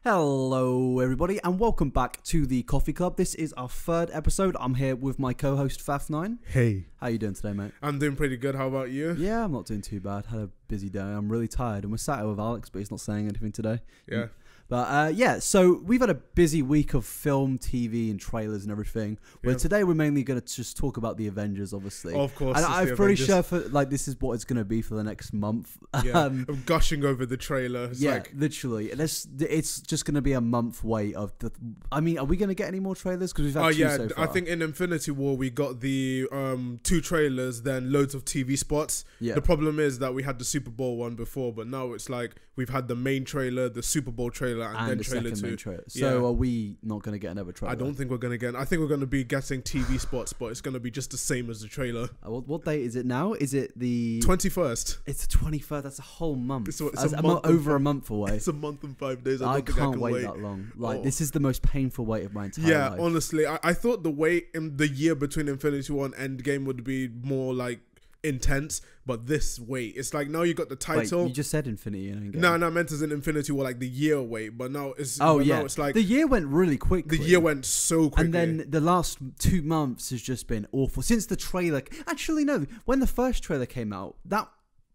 Hello everybody and welcome back to the Coffee Club. This is our third episode. I'm here with my co-host Faf9. Hey. How you doing today, mate? I'm doing pretty good. How about you? Yeah, I'm not doing too bad. Had a busy day. I'm really tired and we're sat here with Alex, but he's not saying anything today. Yeah. But yeah, so we've had a busy week of film, TV and trailers and everything. Where today we're mainly going to just talk about the Avengers, obviously. Of course. And I'm pretty sure this is what it's going to be for the next month. Yeah, I'm gushing over the trailer. It's literally. It's just going to be a month wait of the... I mean, are we going to get any more trailers? Because we've had two so far. I think in Infinity War we got the 2 trailers, then loads of TV spots. Yeah. The problem is that we had the Super Bowl one before, but now it's like we've had the main trailer, the Super Bowl trailer, and then the trailer 2. So are we not going to get another trailer? I don't think we're going to get... I think we're going to be getting TV spots, but it's going to be just the same as the trailer. What date is it now? Is it the... 21st. It's the 21st. That's a whole month. It's over a month away. It's a month and 5 days. I can't wait that long. This is the most painful wait of my entire life. Yeah, honestly. I thought the wait in the year between Infinity War and Endgame would be more like intense, but this wait, it's like now you got the title. Wait, you just said Infinity and Endgame. No, I meant as in Infinity War, like the year wait, but now it's now it's like the year went really quickly. The year went so quickly, and then the last 2 months has just been awful since the trailer. Actually, no, when the first trailer came out,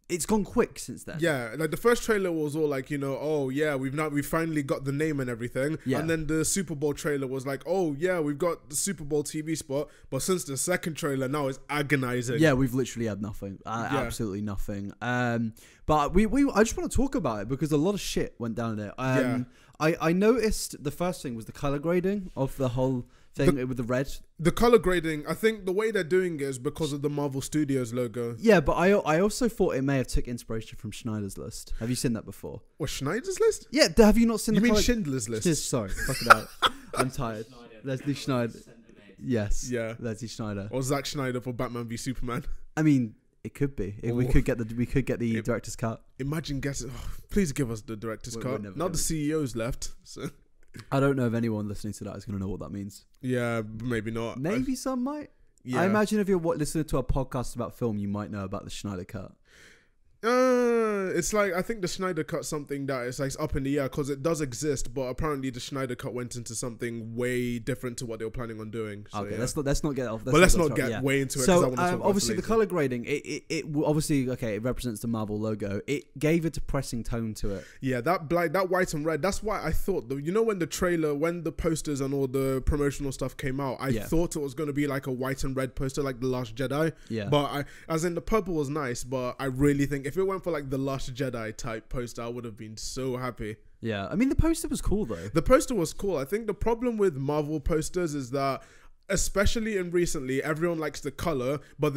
it's gone quick since then. Yeah, like the first trailer was all like, oh yeah, we finally got the name and everything. Yeah. And then the Super Bowl trailer was like, oh yeah, we've got the Super Bowl TV spot. But since the second trailer, now it's agonizing. Yeah, we've literally had nothing. Absolutely nothing. But I just want to talk about it because a lot of shit went down there. I noticed the first thing was the color grading of the whole thing with the red. The color grading, I think the way they're doing it is because of the Marvel Studios logo. Yeah, but I also thought it may have took inspiration from Schneider's List. Have you seen that before? What, Schneider's List? Yeah, have you not seen You mean Schindler's List? Sorry, fuck it out. I'm tired. Leslie Schneider. Yes. Yeah. Leslie Schneider. Or Zack Schneider for Batman v Superman. I mean, it could be. We could get the director's cut. Imagine guessing. Please give us the director's cut. Now the CEO's left. So. I don't know if anyone listening to that is going to know what that means. Yeah, maybe not. Maybe some might. Yeah. I imagine if you're listening to a podcast about film, you might know about the Schneider cut. It's like, I think the Schneider Cut's something that is like up in the air because it does exist, but apparently the Schneider Cut went into something way different to what they were planning on doing. So, okay, let's not get off. Let's not get way into it. So obviously the color grading, it obviously it represents the Marvel logo. It gave a depressing tone to it. Yeah, that white and red. That's why I thought when the trailer, when the posters and all the promotional stuff came out, I thought it was going to be like a white and red poster, like The Last Jedi. Yeah. But as in the purple was nice, but I really think if it went for like the Last Jedi type poster, I would have been so happy. Yeah, I mean the poster was cool though. The poster was cool. I think the problem with Marvel posters is that, especially in recently, everyone likes the color, but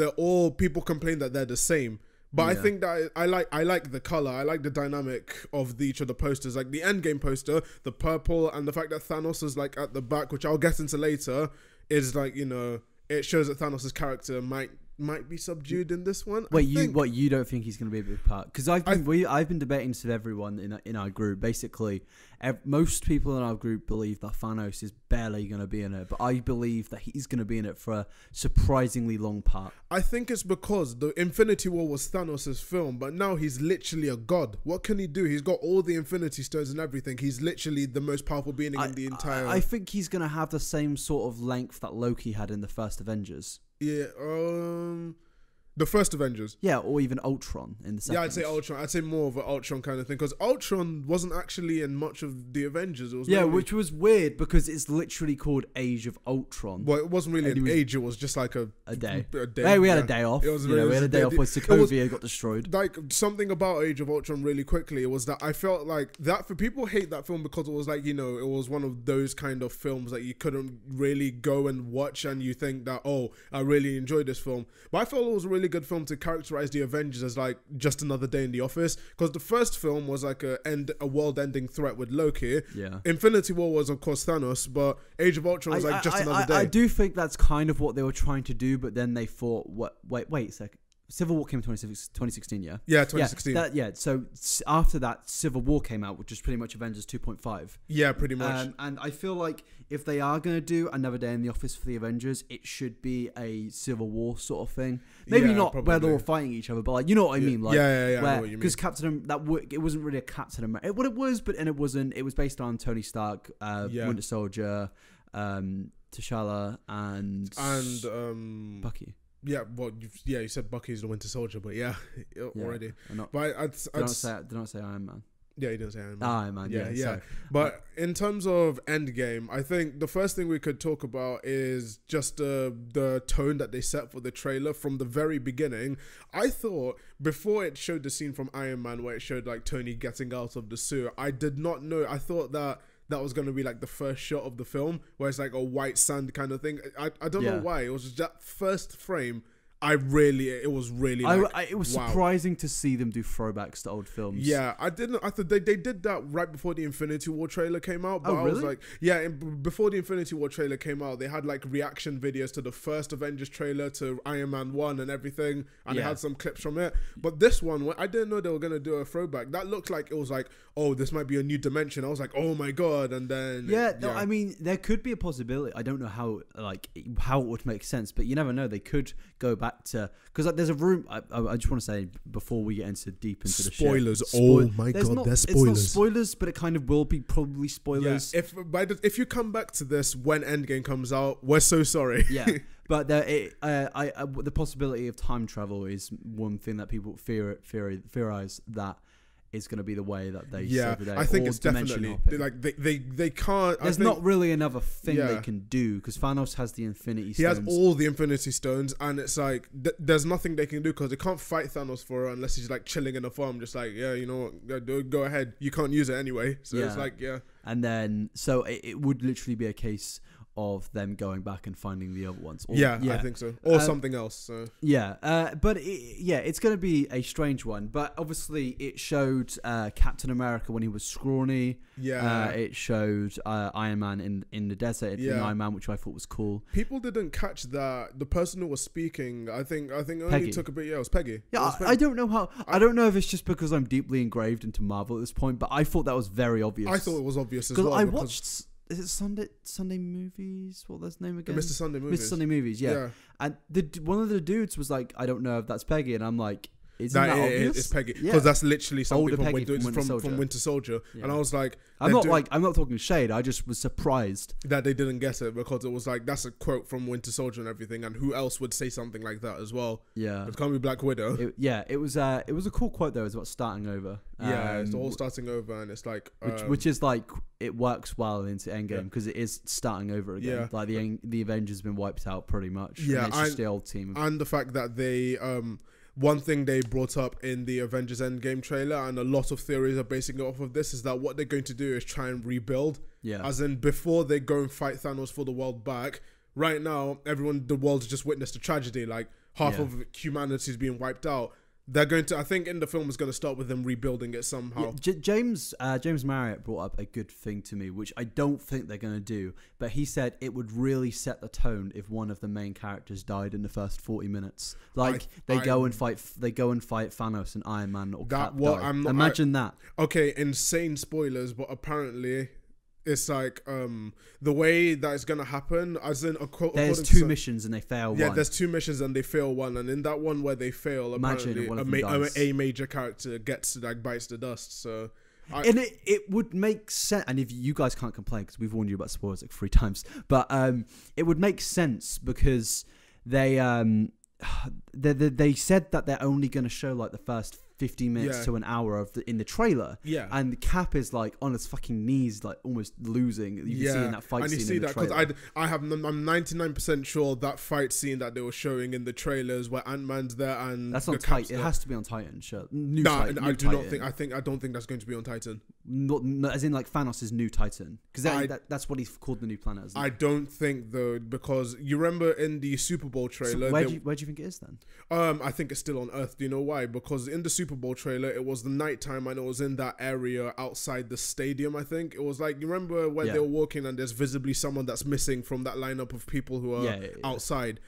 people complain that they're the same. But I think that I like the color. I like the dynamic of each of the posters. Like the Endgame poster, the purple, and the fact that Thanos is like at the back, which I'll get into later, is like, it shows that Thanos' character might be subdued in this one. Wait, you don't think he's going to be a big part? Because I've been debating this with everyone in our group. Basically, most people in our group believe that Thanos is barely going to be in it, but I believe that he's going to be in it for a surprisingly long part. I think it's because the Infinity War was Thanos' film, but now he's literally a god. What can he do? He's got all the Infinity Stones and everything. He's literally the most powerful being in the entire... I think he's going to have the same sort of length that Loki had in the first Avengers. Yeah, the first Avengers. Yeah, or even Ultron in the second. Yeah, I'd say Ultron. I'd say more of an Ultron kind of thing because Ultron wasn't actually in much of the Avengers. It was which was weird because it's literally called Age of Ultron. Well, it wasn't really an age. It was just like a day. Hey, we had a day off. We had a day off when Sokovia got destroyed. Like something about Age of Ultron really quickly was that I felt like that for people hate that film because it was like, it was one of those kind of films that you couldn't really go and watch and you think that, oh, I really enjoyed this film. But I felt it was a really good film to characterize the Avengers as like just another day in the office because the first film was like a world-ending threat with Loki. Yeah. Infinity War was of course Thanos, but Age of Ultron was like just another day. I do think that's kind of what they were trying to do, but then they thought, wait a second. Civil War came in 2016, yeah? Yeah, 2016. So after that, Civil War came out, which is pretty much Avengers 2.5. Yeah, pretty much. And I feel like if they are going to do another day in the office for the Avengers, it should be a Civil War sort of thing. Maybe not probably. Where they're all fighting each other, but like, you know what I mean? Like, I know what you mean. Because it wasn't really a Captain America. It was, but and it wasn't. It was based on Tony Stark, Winter Soldier, T'Challa, and Bucky. Yeah, well, you said Bucky's the Winter Soldier, but already. But did not say Iron Man. Yeah, he didn't say Iron Man. Iron Man, yeah. Sorry. But in terms of Endgame, I think the first thing we could talk about is just the tone that they set for the trailer from the very beginning. I thought, before it showed the scene from Iron Man where it showed like Tony getting out of the suit, I did not know. I thought that was going to be like the first shot of the film where it's like a white sand kind of thing. I don't know why. It was just that first frame. It was really it was surprising to see them do throwbacks to old films. Yeah, I thought they did that right before the Infinity War trailer came out. But really? I was like, before the Infinity War trailer came out, they had like reaction videos to the first Avengers trailer, to Iron Man 1 and everything. And they had some clips from it. But this one, I didn't know they were going to do a throwback. That looked like it was like, oh, this might be a new dimension. I was like, oh my God. And then... I mean, there could be a possibility. I don't know how it would make sense, but you never know. They could go back to, because like, there's a room. I just want to say before we get deep into the spoilers. Oh my God, there's spoilers. It's not spoilers, but it kind of will be probably spoilers. Yeah, if you come back to this when Endgame comes out, we're so sorry. Yeah, but the possibility of time travel is one thing that people theorize that is going to be the way that they save the day. I think it's definitely like they can't. There's not really another thing they can do because Thanos has the Infinity Stones. He has all the Infinity Stones, and it's like there's nothing they can do because they can't fight Thanos for it unless he's like chilling in a farm, just like you know what, go ahead. You can't use it anyway, so it's like And then so it would literally be a case of them going back and finding the other ones. I think so. Or something else. So. But it's going to be a strange one. But obviously it showed Captain America when he was scrawny. It showed Iron Man in the desert in Iron Man, which I thought was cool. People didn't catch that. The person who was speaking, I think only Peggy. took a bit. Yeah, it was Peggy. Yeah, I don't know how. I don't know if it's just because I'm deeply engraved into Marvel at this point, but I thought that was very obvious. I thought it was obvious as well. I watched... Is it Sunday Movies? What was his name again? Mr. Sunday Movies. Mr. Sunday Movies, yeah. And one of the dudes was like, I don't know if that's Peggy. And I'm like, isn't that obvious? It's Peggy. Because that's literally something from Winter Soldier. Yeah. And I was like... I'm not talking shade. I just was surprised. That they didn't get it because it was like, that's a quote from Winter Soldier and everything. And who else would say something like that as well? Yeah. It can't be Black Widow. It was a cool quote though. It was about starting over. It's all starting over and it's like... which is like, it works well into Endgame because it is starting over again. Yeah. Like the Avengers have been wiped out pretty much. Yeah. And it's just the old team. And the fact that they... one thing they brought up in the Avengers Endgame trailer, and a lot of theories are basing it off of this, is that what they're going to do is try and rebuild. Yeah. As in, before they go and fight Thanos for the world back, right now, the world's just witnessed a tragedy. Like, half of humanity is being wiped out. They're going to, I think in the film is going to start with them rebuilding it somehow. Yeah, James Marriott brought up a good thing to me, which I don't think they're going to do, but he said it would really set the tone if one of the main characters died in the first 40 minutes. Like they go and fight Thanos and Iron Man or Cap die. Imagine that. Okay, insane spoilers, but apparently it's like the way that it's gonna happen, as in there's two missions and they fail one. Yeah, there's two missions and they fail one, and in that one where they fail, apparently a major character gets bites the dust. So and it would make sense, and if you guys can't complain because we've warned you about spoilers like 3 times, but it would make sense because they said that they're only going to show like the first 15 minutes to an hour in the trailer. Yeah. And Cap is like on his fucking knees, like almost losing. You can see in that fight scene. And you see that because I'm 99% sure that fight scene that they were showing in the trailers where Ant-Man's there and that's on Titan. It has to be on Titan. Sure. I don't think that's going to be on Titan. Not as in like Thanos' new Titan, because that's what he's called the new planet. Isn't it? I don't think though, because you remember in the Super Bowl trailer. So where do you think it is then? I think it's still on Earth. Do you know why? Because in the Super Bowl trailer, it was the nighttime and it was in that area outside the stadium. I think it was like, you remember when they were walking and there's visibly someone that's missing from that lineup of people who are outside.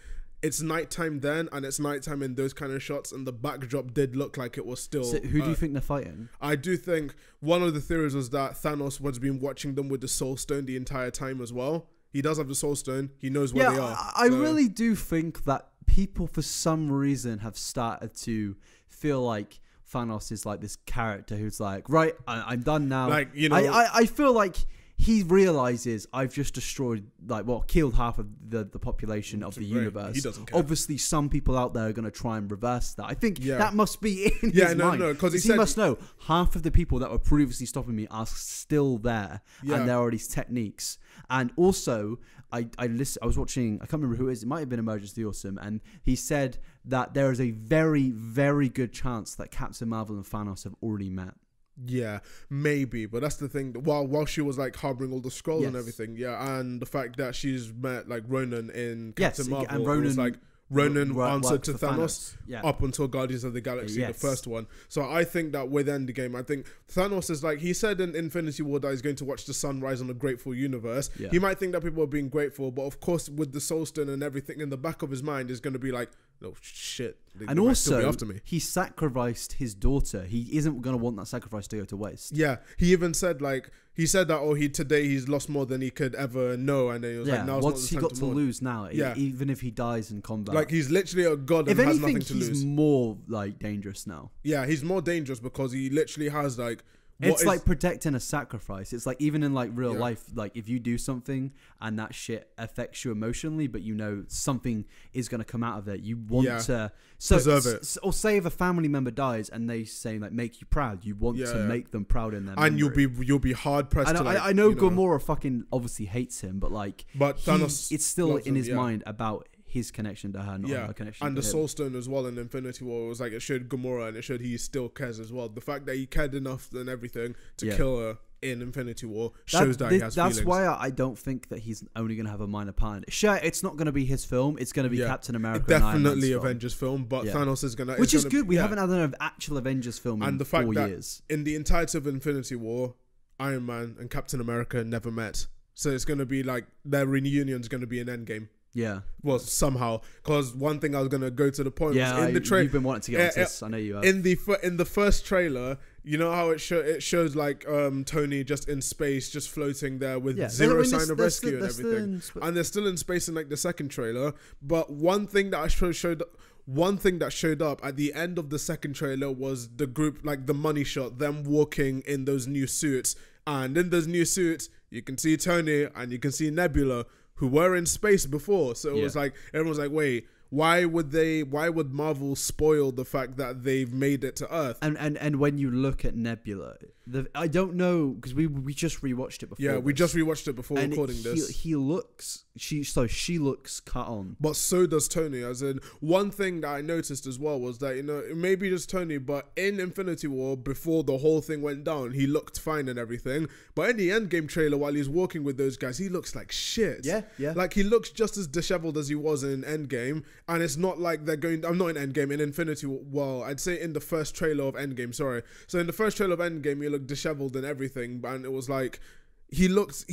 it's nighttime then, and it's nighttime in those kind of shots, and the backdrop did look like it was still. So who do you think they're fighting? I do think one of the theories was that Thanos was been watching them with the Soul Stone the entire time as well. He does have the Soul Stone. He knows where they are. I really do think that people, for some reason, have started to feel like Thanos is like this character who's like, right, I'm done now. Like, you know, I feel like he realizes I've just destroyed, killed half of the population of the universe. He doesn't care. Obviously, some people out there are going to try and reverse that. I think that must be in his mind. Because he must know half of the people that were previously stopping me are still there, and there are these techniques. And also, I was watching, I can't remember who it is. It might have been Emergency Awesome, and he said that there is a very, very good chance that Captain Marvel and Thanos have already met. Yeah, maybe, but that's the thing. While she was like harboring all the scrolls and everything, and the fact that she's met like Ronan in Captain Marvel, and Ronan was like Ronan answered to Thanos up until Guardians of the Galaxy, the first one. So I think that with Endgame, I think Thanos is like, he said in Infinity War that he's going to watch the sun rise on a grateful universe. Yeah. He might think that people are being grateful, but of course with the Soul Stone and everything in the back of his mind is going to be like, oh shit. And also, he sacrificed his daughter. He isn't going to want that sacrifice to go to waste. Yeah, he even said today he's lost more than he could ever know, and then he was like, now what's he got to lose now? Yeah. Even if he dies in combat, like he's literally a god and has nothing to lose. He's more like dangerous now. Yeah, he's more dangerous because he literally has like. It's like protecting a sacrifice. It's like even in like real life, like if you do something and that shit affects you emotionally, but you know something is going to come out of it, you want to preserve it. Or say if a family member dies and they say like make you proud, you want to make them proud in their and memory. you'll be hard pressed. I know Gamora fucking obviously hates him, but Thanos, it's still in his mind about his connection to her, not her connection and to the him. Soul Stone as well in Infinity War, it was like it showed Gamora and it showed he still cares as well. The fact that he cared enough and everything to kill her in Infinity War shows that he has feelings. That's why I don't think that he's only going to have a minor part in it. Sure, it's not going to be his film. It's going to be Captain America. Definitely Avengers film, but Thanos is going to... Which is good. We haven't had an actual Avengers film in 4 years. In the entirety of Infinity War, Iron Man and Captain America never met. So it's going to be like their reunion is going to be an Endgame. Yeah. Well, somehow, because one thing I was gonna go to the point was in the trailer. You've been wanting to get onto this. I know you have. In the first trailer, you know how it shows like Tony just in space, just floating there with zero sign of rescue and everything, and they're still in space in like the second trailer. But one thing that showed up at the end of the second trailer was the group, like the money shot, them walking in those new suits, and in those new suits, you can see Tony and you can see Nebula, who were in space before. So it was like, everyone's like, wait, why would Marvel spoil the fact that they've made it to Earth? And when you look at Nebula, I don't know, because we just rewatched it before. Yeah, we just rewatched it before recording this. She looks cut on. But so does Tony. As in, one thing that I noticed as well was that, you know, it may be just Tony, but in Infinity War, before the whole thing went down, he looked fine and everything. But in the Endgame trailer, while he's walking with those guys, he looks like shit. Yeah. Like, he looks just as disheveled as he was in Endgame. And it's not like they're going... I'm not in Endgame, in Infinity War. Well, I'd say in the first trailer of Endgame, sorry. So in the first trailer of Endgame, he looked disheveled and everything. And it was like... He looks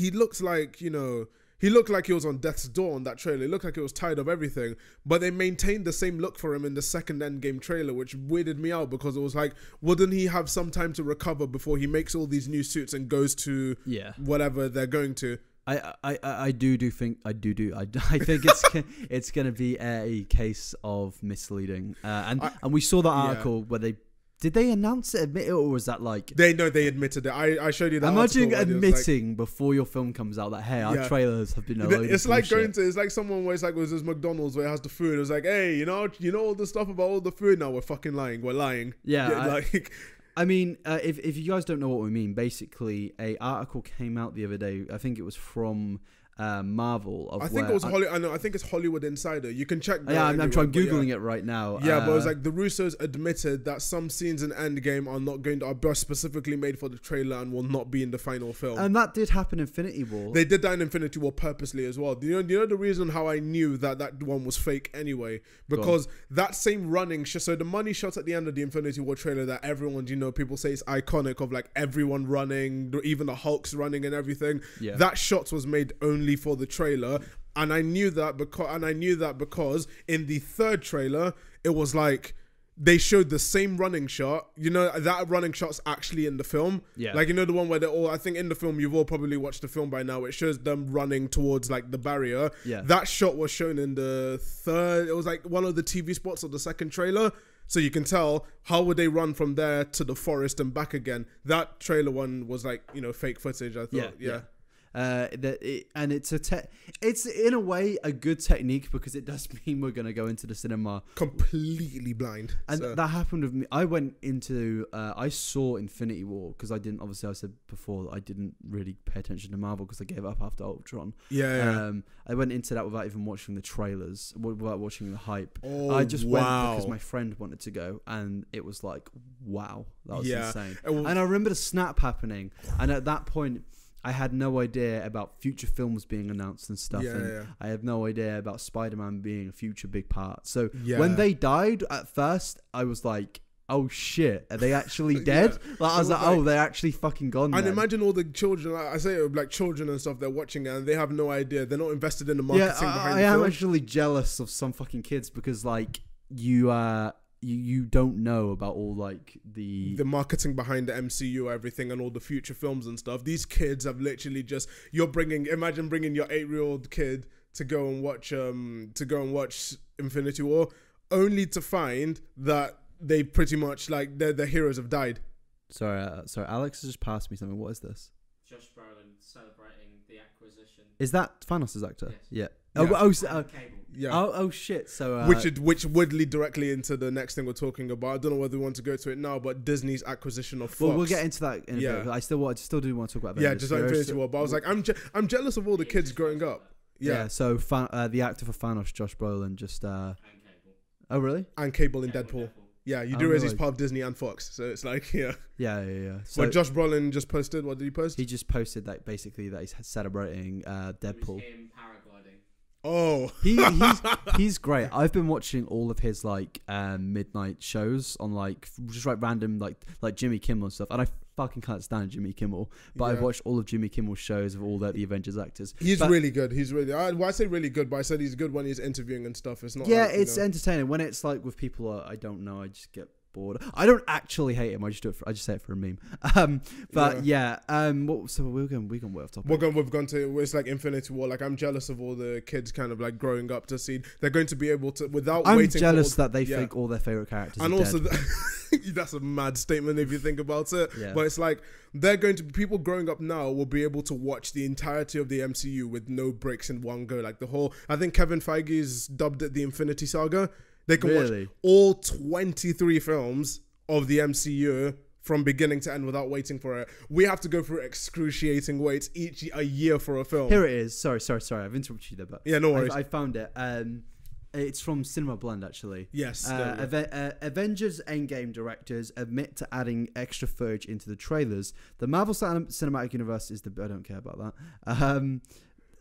like, you know... He looked like he was on death's door on that trailer. He looked like he was tired of everything. But they maintained the same look for him in the second Endgame trailer, which weirded me out because it was like, wouldn't he have some time to recover before he makes all these new suits and goes to whatever they're going to? I think it's going to be a case of misleading. And we saw that article where did they announce it, admit it, or was that like... They admitted it. I showed you that Imagine admitting before your film comes out that, hey, our trailers have been a load It's of like bullshit. it's like someone where it's like, was this McDonald's where it has the food. It was like, hey, you know all the stuff about all the food? No, we're fucking lying. We're lying. Yeah. I mean, if you guys don't know what we mean, basically, a article came out the other day. I think it was from Marvel. I think it's Hollywood Insider. You can check. I'm trying googling it right now. Yeah, but it was like the Russos admitted that some scenes in Endgame are specifically made for the trailer and will not be in the final film. And that did happen in Infinity War. They did that in Infinity War purposely as well. Do you know the reason how I knew that one was fake anyway? Because that same running so the money shot at the end of the Infinity War trailer that everyone, people say is iconic, of like everyone running, even the Hulk's running and everything. Yeah. That shot was made only for the trailer. And I knew that because in the third trailer, it was like they showed the same running shot. You know, that running shot's actually in the film. Yeah. Like, you know, the one where they're all, I think in the film, you've all probably watched the film by now. It shows them running towards like the barrier. Yeah. That shot was shown in the third. It was like one of the TV spots of the second trailer. So you can tell how would they run from there to the forest and back again. That trailer one was like, you know, fake footage. I thought, yeah. And it's in a way a good technique because it does mean we're going to go into the cinema completely blind. And that happened with me. I went into I saw Infinity War because I said before that I didn't really pay attention to Marvel because I gave up after Ultron. I went into that without even watching the trailers, without watching the hype. I just went because my friend wanted to go, and it was like, wow, that was insane. And I remember the snap happening, and at that point I had no idea about future films being announced and stuff. I had no idea about Spider-Man being a future big part. So when they died at first, I was like, oh shit, are they actually dead? Like, I was like, oh, they're actually fucking gone. And imagine all the children, like I say, like children and stuff, they're watching it and they have no idea. They're not invested in the marketing behind it. I am actually jealous of some fucking kids because like you don't know about all like the marketing behind the MCU, everything, and all the future films and stuff. These kids have literally just imagine bringing your 8-year-old kid to go and watch Infinity War, only to find that they pretty much like the heroes have died. Sorry, Alex has just passed me something. What is this? Josh Brolin celebrating the acquisition. Is that Thanos' actor? Yes. Yeah. Yeah. Oh shit. So which would lead directly into the next thing we're talking about. I don't know whether we want to go to it now, but Disney's acquisition of Fox. Well, we'll get into that in a bit. I still do want to talk about Avengers. Yeah, just like Infinity War. But I was like, I'm jealous of all the kids growing up. Yeah. So the actor for Thanos, Josh Brolin, just And Cable. Oh really? And Cable in Deadpool. Yeah, you do realize he's part of Disney and Fox, so it's like Yeah. So but Josh Brolin just posted. What did he post? He just posted that basically that he's celebrating Deadpool. It was him paragliding. Oh, he's great. I've been watching all of his like midnight shows on like just like random like Jimmy Kimmel and stuff, and I fucking can't stand Jimmy Kimmel, but I've watched all of Jimmy Kimmel's shows of all the Avengers actors. He's really good. I say really good, but I said he's good when he's interviewing and stuff. It's not. Yeah, like, it's entertaining. When it's like with people I don't know, I just get bored. I don't actually hate him. I just say it for a meme. So we're going way off topic. We've gone to it's like Infinity War. Like I'm jealous of all the kids kind of like growing up to see they're going to be able to without I'm waiting. I'm jealous that they think all their favorite characters and are also dead. That's a mad statement if you think about it. Yeah. But it's like they're going to people growing up now will be able to watch the entirety of the MCU with no breaks in one go. Like the whole, I think Kevin Feige's dubbed it the Infinity Saga. They can watch all 23 films of the MCU from beginning to end without waiting for it. We have to go through excruciating waits a year for a film. Here it is. Sorry. I've interrupted you there, but yeah, no worries. I found it. It's from Cinema Blend, actually. Yes. Avengers Endgame directors admit to adding extra footage into the trailers. The Marvel Cinematic Universe is I don't care about that.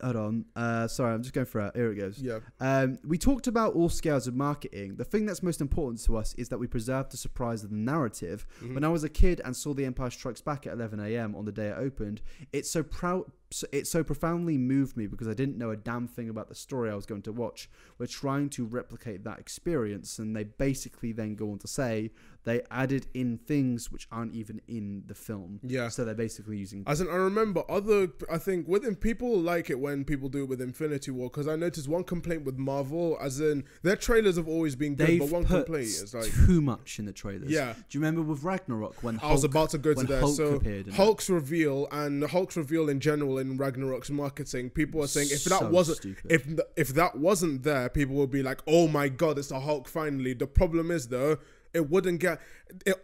Hold on. Sorry, I'm just going through it. Here it goes. Yeah. We talked about all scales of marketing. The thing that's most important to us is that we preserve the surprise of the narrative. Mm-hmm. When I was a kid and saw The Empire Strikes Back at 11 a.m. on the day it opened, it so profoundly moved me because I didn't know a damn thing about the story I was going to watch. We're trying to replicate that experience, and they basically then go on to say they added in things which aren't even in the film. Yeah. So they're basically using. As in, I remember I think within people like it when people do it with Infinity War, because I noticed one complaint with Marvel, as in their trailers have always been good, but one complaint is like too much in the trailers. Yeah. Do you remember with Ragnarok when I was about to go to there? Hulk so appeared Hulk's reveal in general in Ragnarok's marketing, people are saying if that wasn't there, people would be like, oh my god, it's a Hulk finally. The problem is though,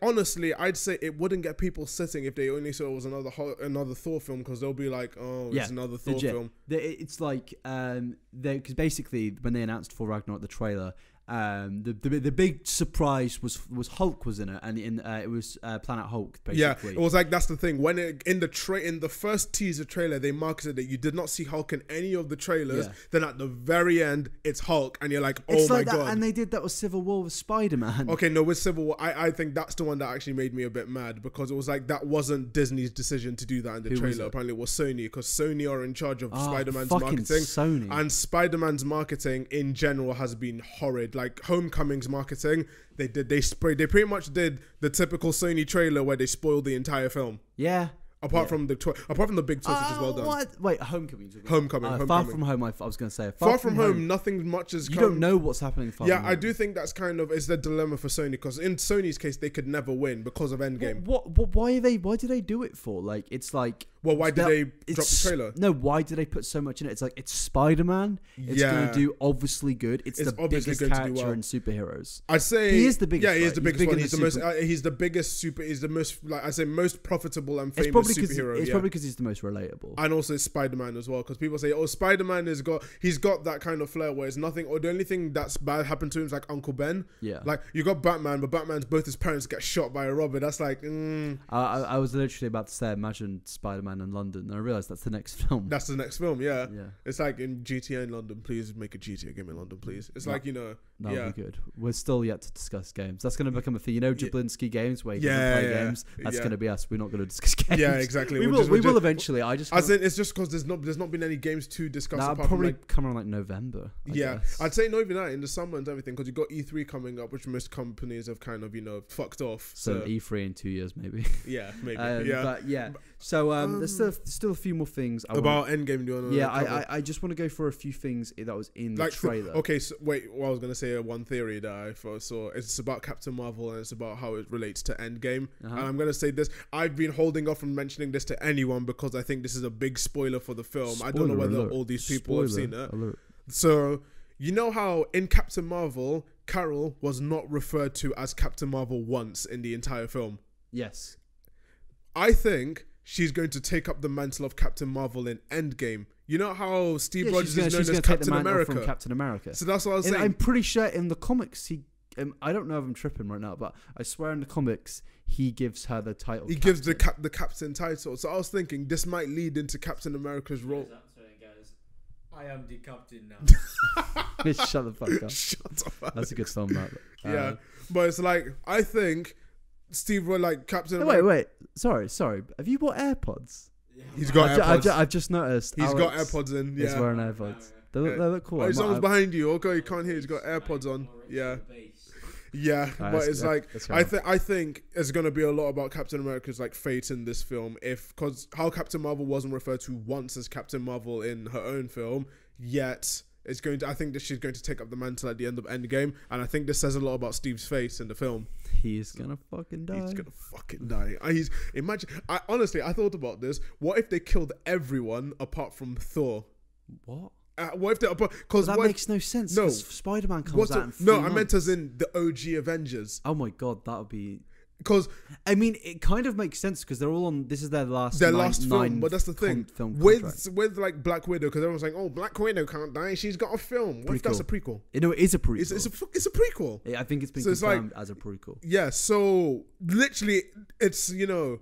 honestly, I'd say it wouldn't get people sitting if they only saw it was another Thor film, because they'll be like, oh, it's another Thor film. It's like because basically when they announced for Ragnarok the trailer, The big surprise was Hulk was in it, and it was Planet Hulk basically. Yeah, it was like, that's the thing. When in the first teaser trailer, they marketed that you did not see Hulk in any of the trailers. Yeah. Then at the very end, it's Hulk, and you're like, oh It's my like that, god. and they did that with Civil War with Spider-Man. Okay, no, with Civil War, I think that's the one that actually made me a bit mad, because it was like, that wasn't Disney's decision to do that in the Who was trailer. it? Apparently, it was Sony, because Sony are in charge of Oh, Spider-Man's fucking marketing. Sony. And Spider-Man's marketing in general has been horrid. Like Homecoming's marketing, they pretty much did the typical Sony trailer where they spoiled the entire film. Yeah. Apart from the big twist, which is well done. What? Wait, Homecoming. Homecoming. Far From Home. I was going to say. Far from home, nothing much has You come. don't know what's happening. Far Yeah, From I Home. do think that's kind of is the dilemma for Sony, because in Sony's case they could never win because of Endgame. What? Why do they do it for? Like, it's like. Well, why did they drop it's- the trailer? No, why did they put so much in it? It's like, it's Spider-Man. It's Yeah. going to do obviously good. It's the obviously biggest going to do character well. in superheroes. I'd say He is the biggest, Yeah, he is right? the He's biggest bigger one. than He's the most. He's the biggest super. He's the most, like I say, most profitable and It's famous probably superhero. it's yeah. probably because he's the most relatable. And also Spider-Man as well, because people say, oh, Spider-Man he's got that kind of flair where it's nothing, or the only thing that's bad happened to him is like Uncle Ben. Yeah. Like, you got Batman, but Batman's both his parents get shot by a robber. That's like, I was literally about to say, imagine Spider-Man in London, and I realised that's the next film. that's the next film, yeah. Yeah. It's like in GTA in London, please make a GTA game in London, please. It's No. like, That'll yeah. be good. We're still yet to discuss games. That's going to become a thing. You know, Jablinski games where you Yeah, can play yeah, games. That's yeah. going to be us. We're not going to discuss games. Yeah, exactly. We We're will just- eventually. I just. As in, it's just because there's not been any games to discuss. That'll apart probably from like, come around like November. I yeah, guess. I'd say not even that in the summer and everything, because you got E3 coming up, which most companies have kind of fucked off. So E3 in 2 years maybe. yeah, maybe. Yeah. But yeah. So there's still a few more things About Endgame, do you want to? Yeah, I just want to go for a few things that was in the trailer. Okay, so wait. Well, I was gonna say one theory that I first saw. It's about Captain Marvel, and it's about how it relates to Endgame. Uh-huh. And I'm gonna say this. I've been holding off from mentioning this to anyone because I think this is a big spoiler for the film. I don't know whether all these people have seen it. Alert. So you know how in Captain Marvel, Carol was not referred to as Captain Marvel once in the entire film. Yes. I think she's going to take up the mantle of Captain Marvel in Endgame. You know how Steve Rogers is known as Captain America? From Captain America. So that's what I was saying. I'm pretty sure in the comics I don't know if I'm tripping right now, but I swear in the comics he gives her the title. He gives the captain title. So I was thinking this might lead into Captain America's role. So it goes, I am the captain now. Shut the fuck up. Shut up. That's a good film, that. Yeah, but it's like I think Steve like Captain. Wait. Sorry. Have you bought AirPods? He's got AirPods. I've just noticed. He's got Alex AirPods in. is Yeah. wearing AirPods. They look cool. Oh, someone's behind you. Okay, you can't hear. He's got AirPods on. Yeah. Yeah, but it's like I think it's gonna be a lot about Captain America's like fate in this film, because how Captain Marvel wasn't referred to once as Captain Marvel in her own film, yet it's going to. I think that she's going to take up the mantle at the end of Endgame, and I think this says a lot about Steve's fate in the film. He's gonna fucking die. He's gonna fucking die. Honestly, I thought about this. What if they killed everyone apart from Thor? What? What if they? Because that makes no sense. No. Spider-Man comes out in 3 No, I months. meant as in the OG Avengers. Oh my god, that would be. Because I mean, it kind of makes sense because they're all on. This is their last film, but that's the thing film with like Black Widow, because everyone's like, "Oh, Black Widow can't die. She's got a film." What if that's a prequel? No, it is a prequel. It's a prequel. I think it's been So confirmed as a prequel. Yeah. So literally, it's no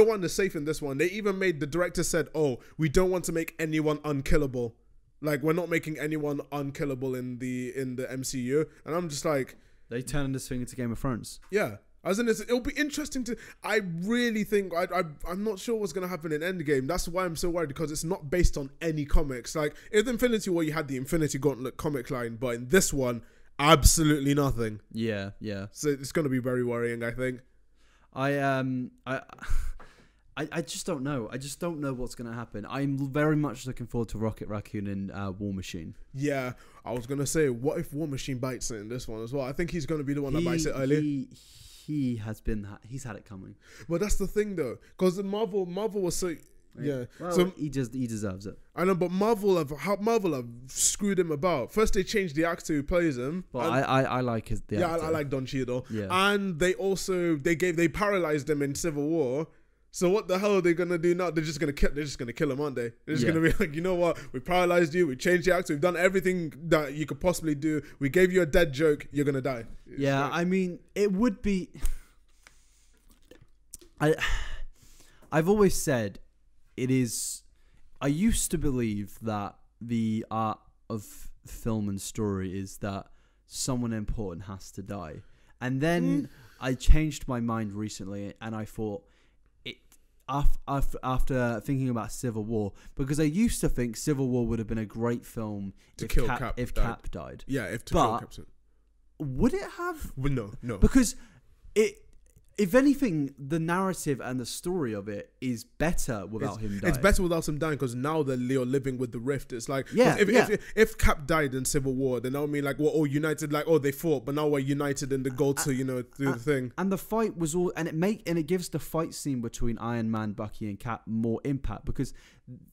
one is safe in this one. They even made the director said, "Oh, we don't want to make anyone unkillable. Like, we're not making anyone unkillable in the MCU." And I'm just like, they turned this thing into Game of Thrones. Yeah. As in, it'll be interesting to. I really think I'm not sure what's gonna happen in Endgame. That's why I'm so worried, because it's not based on any comics. Like in Infinity War, you had the Infinity Gauntlet comic line, but in this one, absolutely nothing. Yeah. So it's gonna be very worrying, I think. I just don't know. I just don't know what's going to happen. I'm very much looking forward to Rocket Raccoon and War Machine. Yeah, I was gonna say, what if War Machine bites it in this one as well? I think he's gonna be the one that bites it early. He's had it coming. Well, that's the thing though, because Marvel was so. Yeah, well, so he deserves it. I know, but Marvel have screwed him about. First, they changed the actor who plays him. Well, I like his. I like Don Cheadle. Yeah, and they paralyzed him in Civil War. So what the hell are they gonna do now? They're just gonna kill him, aren't they? They're just gonna be like, you know what? We paralyzed you. We changed the actor. We've done everything that you could possibly do. We gave you a dead joke. You're gonna die. It's like, I mean, it would be. I've always said it is. I used to believe that the art of film and story is that someone important has to die, and then I changed my mind recently, and I thought. After thinking about Civil War, because I used to think Civil War would have been a great film if Cap died. Yeah, if to but kill Cap. would it have? Well, no. Because if anything, the narrative and the story of it is better without him dying. It's better without him dying because now they're living with the rift. It's like, if Cap died in Civil War, then that would mean like we're all united. Like, oh, they fought, but now we're united in the goal to do the thing. And the fight was all, and it gives the fight scene between Iron Man, Bucky, and Cap more impact because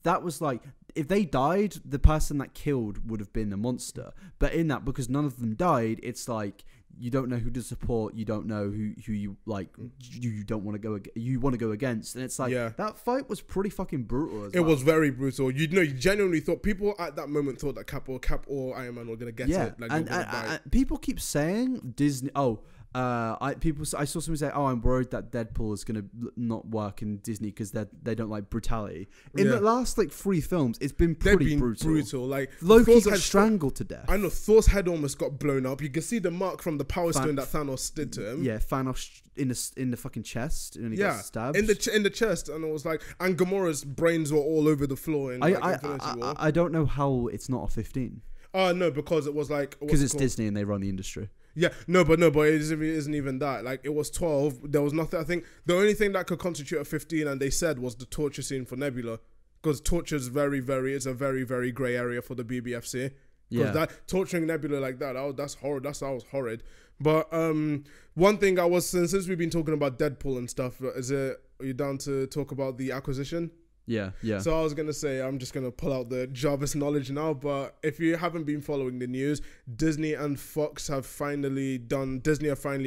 that was like. If they died, the person that killed would have been the monster. But in that, because none of them died, it's like you don't know who to support. You don't know who you like. You don't want to go. You want to go against, and it's like that fight was pretty fucking brutal. It was very brutal. You genuinely thought people at that moment thought that Cap or Iron Man were gonna get it. Like, and people keep saying Disney. I saw someone say, I'm worried that Deadpool is going to not work in Disney because they don't like brutality. In the last like 3 films, it's been pretty brutal. Like Loki got strangled to death. I know Thor's head almost got blown up. You can see the mark from the Power Stone that Thanos did to him. Yeah, Thanos in the fucking chest, and he got stabbed in the chest, and it was like, and Gamora's brains were all over the floor. I don't know how it's not a 15. No, because it was like because it's Disney and they run the industry. Yeah, but it isn't even that. Like, it was 12. There was nothing. I think the only thing that could constitute a 15, and they said, was the torture scene for Nebula, because torture is it's a very, very grey area for the BBFC. Yeah, that torturing Nebula like that, that's horrid. That was horrid. But one thing since we've been talking about Deadpool and stuff, are you down to talk about the acquisition? Yeah. So I was going to say, I'm just going to pull out the Jarvis knowledge now, but if you haven't been following the news, Disney and Fox have finally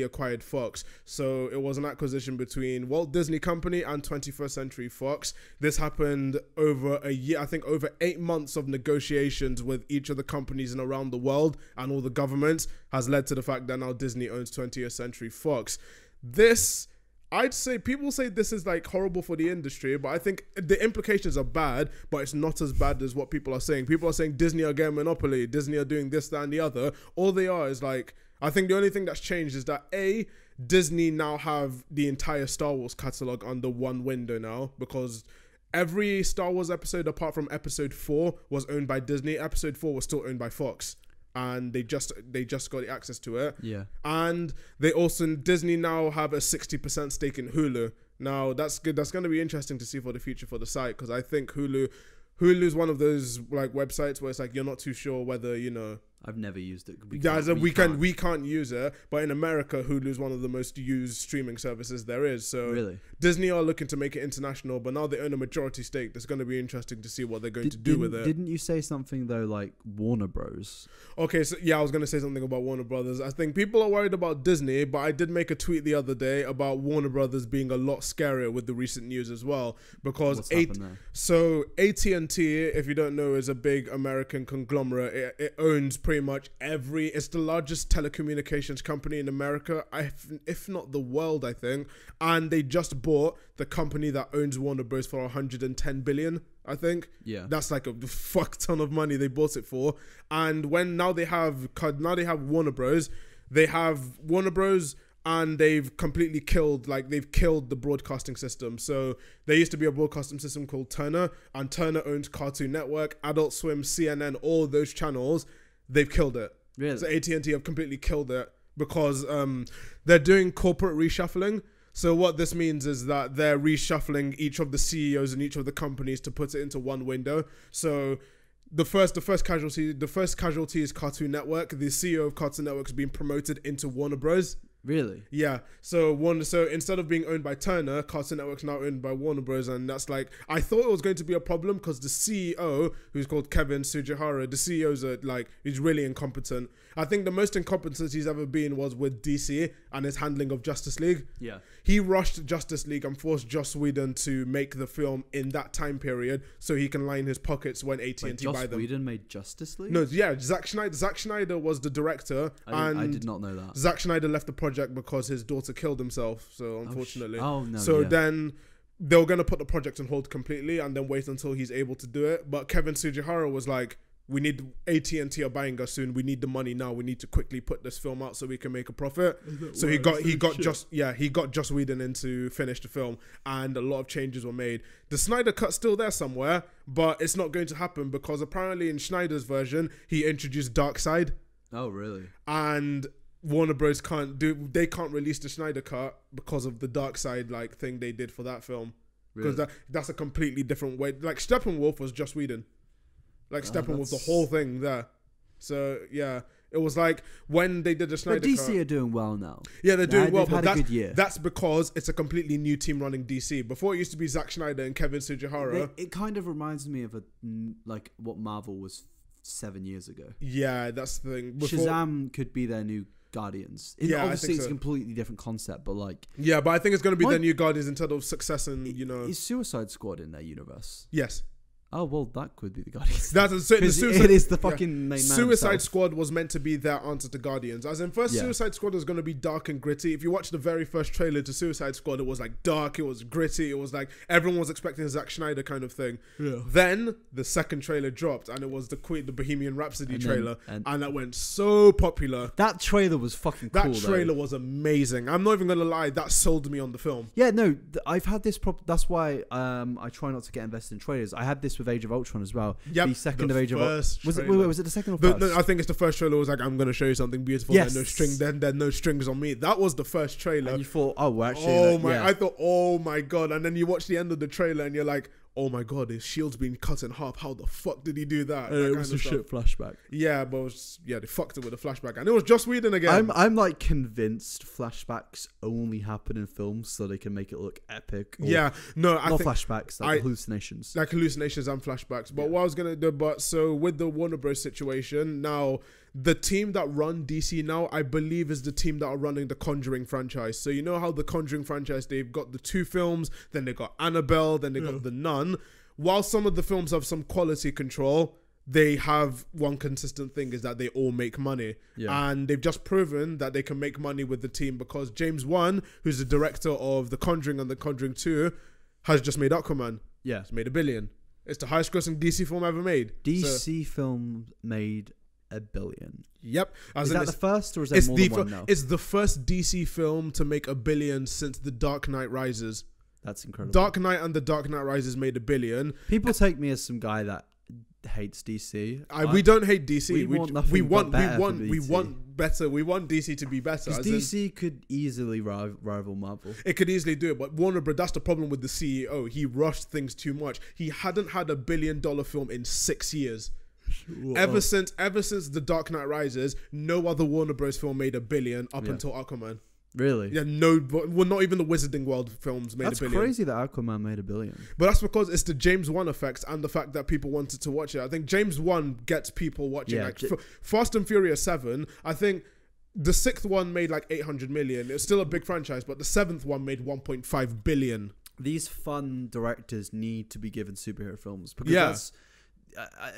acquired Fox. So it was an acquisition between Walt Disney Company and 21st Century Fox. This happened over a year, I think over 8 months of negotiations with each of the companies and around the world and all the governments has led to the fact that now Disney owns 20th Century Fox. I'd say people say this is like horrible for the industry, but I think the implications are bad, but it's not as bad as what people are saying. People are saying Disney are getting monopoly, Disney are doing this, that, and the other. All they are is like, I think the only thing that's changed is that Disney now have the entire Star Wars catalog under one window now, because every Star Wars episode apart from episode 4 was owned by Disney. Episode 4 was still owned by Fox. And they just got access to it. Yeah. And Disney now have a 60% stake in Hulu. Now that's good. That's going to be interesting to see for the future for the site, because I think Hulu's one of those like websites where it's like you're not too sure whether I've never used it. We can't use it, but in America, Hulu is one of the most used streaming services there is. So really? Disney are looking to make it international, but now they own a majority stake. It's going to be interesting to see what they're going to do with it. Didn't you say something though, like Warner Bros? Okay, so yeah, I was going to say something about Warner Brothers. I think people are worried about Disney, but I did make a tweet the other day about Warner Brothers being a lot scarier with the recent news as well, because AT&T, if you don't know, is a big American conglomerate. It owns pretty much it's the largest telecommunications company in America, if not the world, I think. And they just bought the company that owns Warner Bros. For 110 billion, I think. Yeah, that's like a fuck ton of money they bought it for. And now they have Warner Bros. They have Warner Bros. And they've completely killed the broadcasting system. So there used to be a broadcasting system called Turner, and Turner owns Cartoon Network, Adult Swim, CNN, all those channels. They've killed it. Really? So AT&T have completely killed it because they're doing corporate reshuffling. So what this means is that they're reshuffling each of the CEOs and each of the companies to put it into one window. So the first casualty is Cartoon Network. The CEO of Cartoon Network has been promoted into Warner Bros. Really? Yeah. So instead of being owned by Turner, Cartoon Network's now owned by Warner Bros. And that's like, I thought it was going to be a problem because the CEO, who's called Kevin Tsujihara, the CEO's he's really incompetent. I think the most incompetent he's ever been was with DC and his handling of Justice League. Yeah. He rushed Justice League and forced Joss Whedon to make the film in that time period so he can line his pockets when AT&T buy them. Joss Whedon made Justice League? No, yeah, Zack Snyder was the director. I did not know that. Zack Snyder left the project because his daughter killed himself, so unfortunately. No. Then they were going to put the project on hold completely and then wait until he's able to do it. But Kevin Tsujihara was like, we need AT&T are buying us soon. We need the money now. We need to quickly put this film out so we can make a profit. So he got Joss Whedon in to finish the film, and a lot of changes were made. The Snyder cut's still there somewhere, but it's not going to happen because apparently in Snyder's version he introduced Darkseid. Oh, really? And Warner Bros can't release the Snyder cut because of the Darkseid thing they did for that film. Because that's a completely different way. Like Steppenwolf was Joss Whedon. Steppenwolf, the whole thing there. So yeah, it was like when they did the Snyder But DC cut, are doing well now. Yeah, they're doing well. They've had a good year. That's because it's a completely new team running DC. Before it used to be Zack Snyder and Kevin Tsujihara. It kind of reminds me of what Marvel was 7 years ago. Yeah, that's the thing. Shazam could be their new Guardians. Obviously, it's a completely different concept, but yeah, but I think it's going to be their new Guardians instead of Success and Is Suicide Squad in their universe? Yes. Oh, well, that could be the Guardians. It is the fucking main man Suicide himself. Squad was meant to be their answer to Guardians. As in, Suicide Squad was going to be dark and gritty. If you watch the very first trailer to Suicide Squad, it was dark, it was gritty, it was everyone was expecting a Zack Schneider kind of thing. Yeah. Then the second trailer dropped, and it was the Bohemian Rhapsody trailer, and that went so popular. That trailer was fucking cool. That trailer was amazing. I'm not even going to lie, that sold me on the film. Yeah, no, I've had this that's why I try not to get invested in trailers. I had this with Age of Ultron as well. Yep, the second of Age of Ultron. Was it the second or first? No, I think it's the first trailer. It was I'm going to show you something beautiful. Yes. There are no strings on me. That was the first trailer. And you thought, I thought, oh my God. And then you watch the end of the trailer and you're like, oh my God, his shield's been cut in half. How the fuck did he do that? It was a shit flashback. Yeah, but they fucked it with a flashback. And it was Joss Whedon again. I'm convinced flashbacks only happen in films so they can make it look epic. Yeah, no, I think flashbacks, hallucinations. Like hallucinations and flashbacks. But what I was going to do, so with the Warner Bros. Situation, now the team that run DC now, I believe, is the team that are running the Conjuring franchise. So you know how the Conjuring franchise, they've got the 2 films, then they got Annabelle, then they got The Nun. While some of the films have some quality control, they have one consistent thing is that they all make money. Yeah. And they've just proven that they can make money with the team because James Wan, who's the director of The Conjuring and The Conjuring 2, has just made Aquaman. Yeah. It's made $1 billion. It's the highest grossing DC film ever made. DC film made $1 billion. Yep. Is that the first, or is there more than one now? It's the first DC film to make $1 billion since The Dark Knight Rises. That's incredible. Dark Knight and The Dark Knight Rises made $1 billion. People take me as some guy that hates DC. We don't hate DC. We want better. We want DC to be better. Because DC could easily rival Marvel. It could easily do it, but Warner Bros. That's the problem with the CEO. He rushed things too much. He hadn't had $1 billion film in 6 years. Ever since The Dark Knight Rises, no other Warner Bros. Film made $1 billion until Aquaman. Really? Yeah, not even the Wizarding World films made $1 billion. That's crazy that Aquaman made $1 billion. But that's because it's the James Wan effect and the fact that people wanted to watch it. I think James Wan gets people watching. Yeah, Fast and Furious 7, I think the 6th one made $800 million. It's still a big franchise, but the 7th one made $1.5 billion. These fun directors need to be given superhero films because that's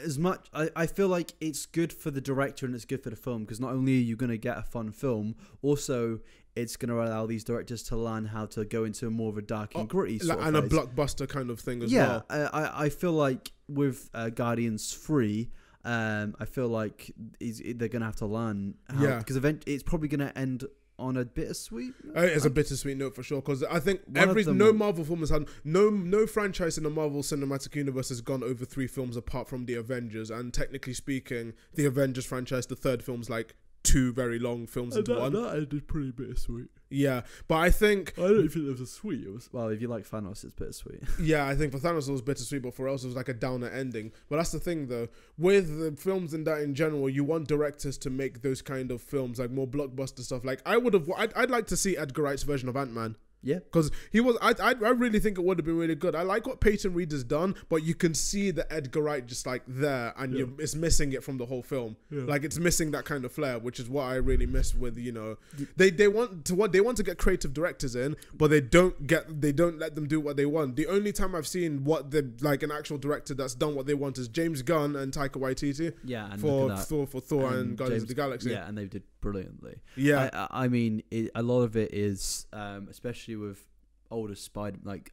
as much. I feel like it's good for the director and it's good for the film because not only are you going to get a fun film, also it's going to allow these directors to learn how to go into more of a dark and gritty sort of and phase. A blockbuster kind of thing as well. Yeah, I feel like with Guardians 3, I feel like they're going to have to learn how, because it's probably going to end on a bittersweet note. It's a bittersweet note for sure because I think no Marvel film has had no franchise in the Marvel Cinematic Universe has gone over 3 films apart from the Avengers, and technically speaking the Avengers franchise, the 3rd film's two very long films into one. That ended pretty bittersweet. Yeah, but I think I don't think it was sweet. It was, well, if you like Thanos, it's bittersweet. yeah, I think for Thanos it was bittersweet, but for else it was like a downer ending. But that's the thing, though, with the films and that in general, you want directors to make those kind of films, like more blockbuster stuff. Like I'd like to see Edgar Wright's version of Ant-Man. Yeah, because he was. I really think it would have been really good. I like what Peyton Reed has done, but you can see the Edgar Wright just like there, and it's missing it from the whole film. Yeah. Like it's missing that kind of flair, which is what I really miss with they want to get creative directors in, but they don't let them do what they want. The only time I've seen an actual director that's done what they want is James Gunn and Taika Waititi. Yeah, and for Thor and Guardians of the Galaxy. Yeah, and they did brilliantly. Yeah, I mean, a lot of it is, especially with older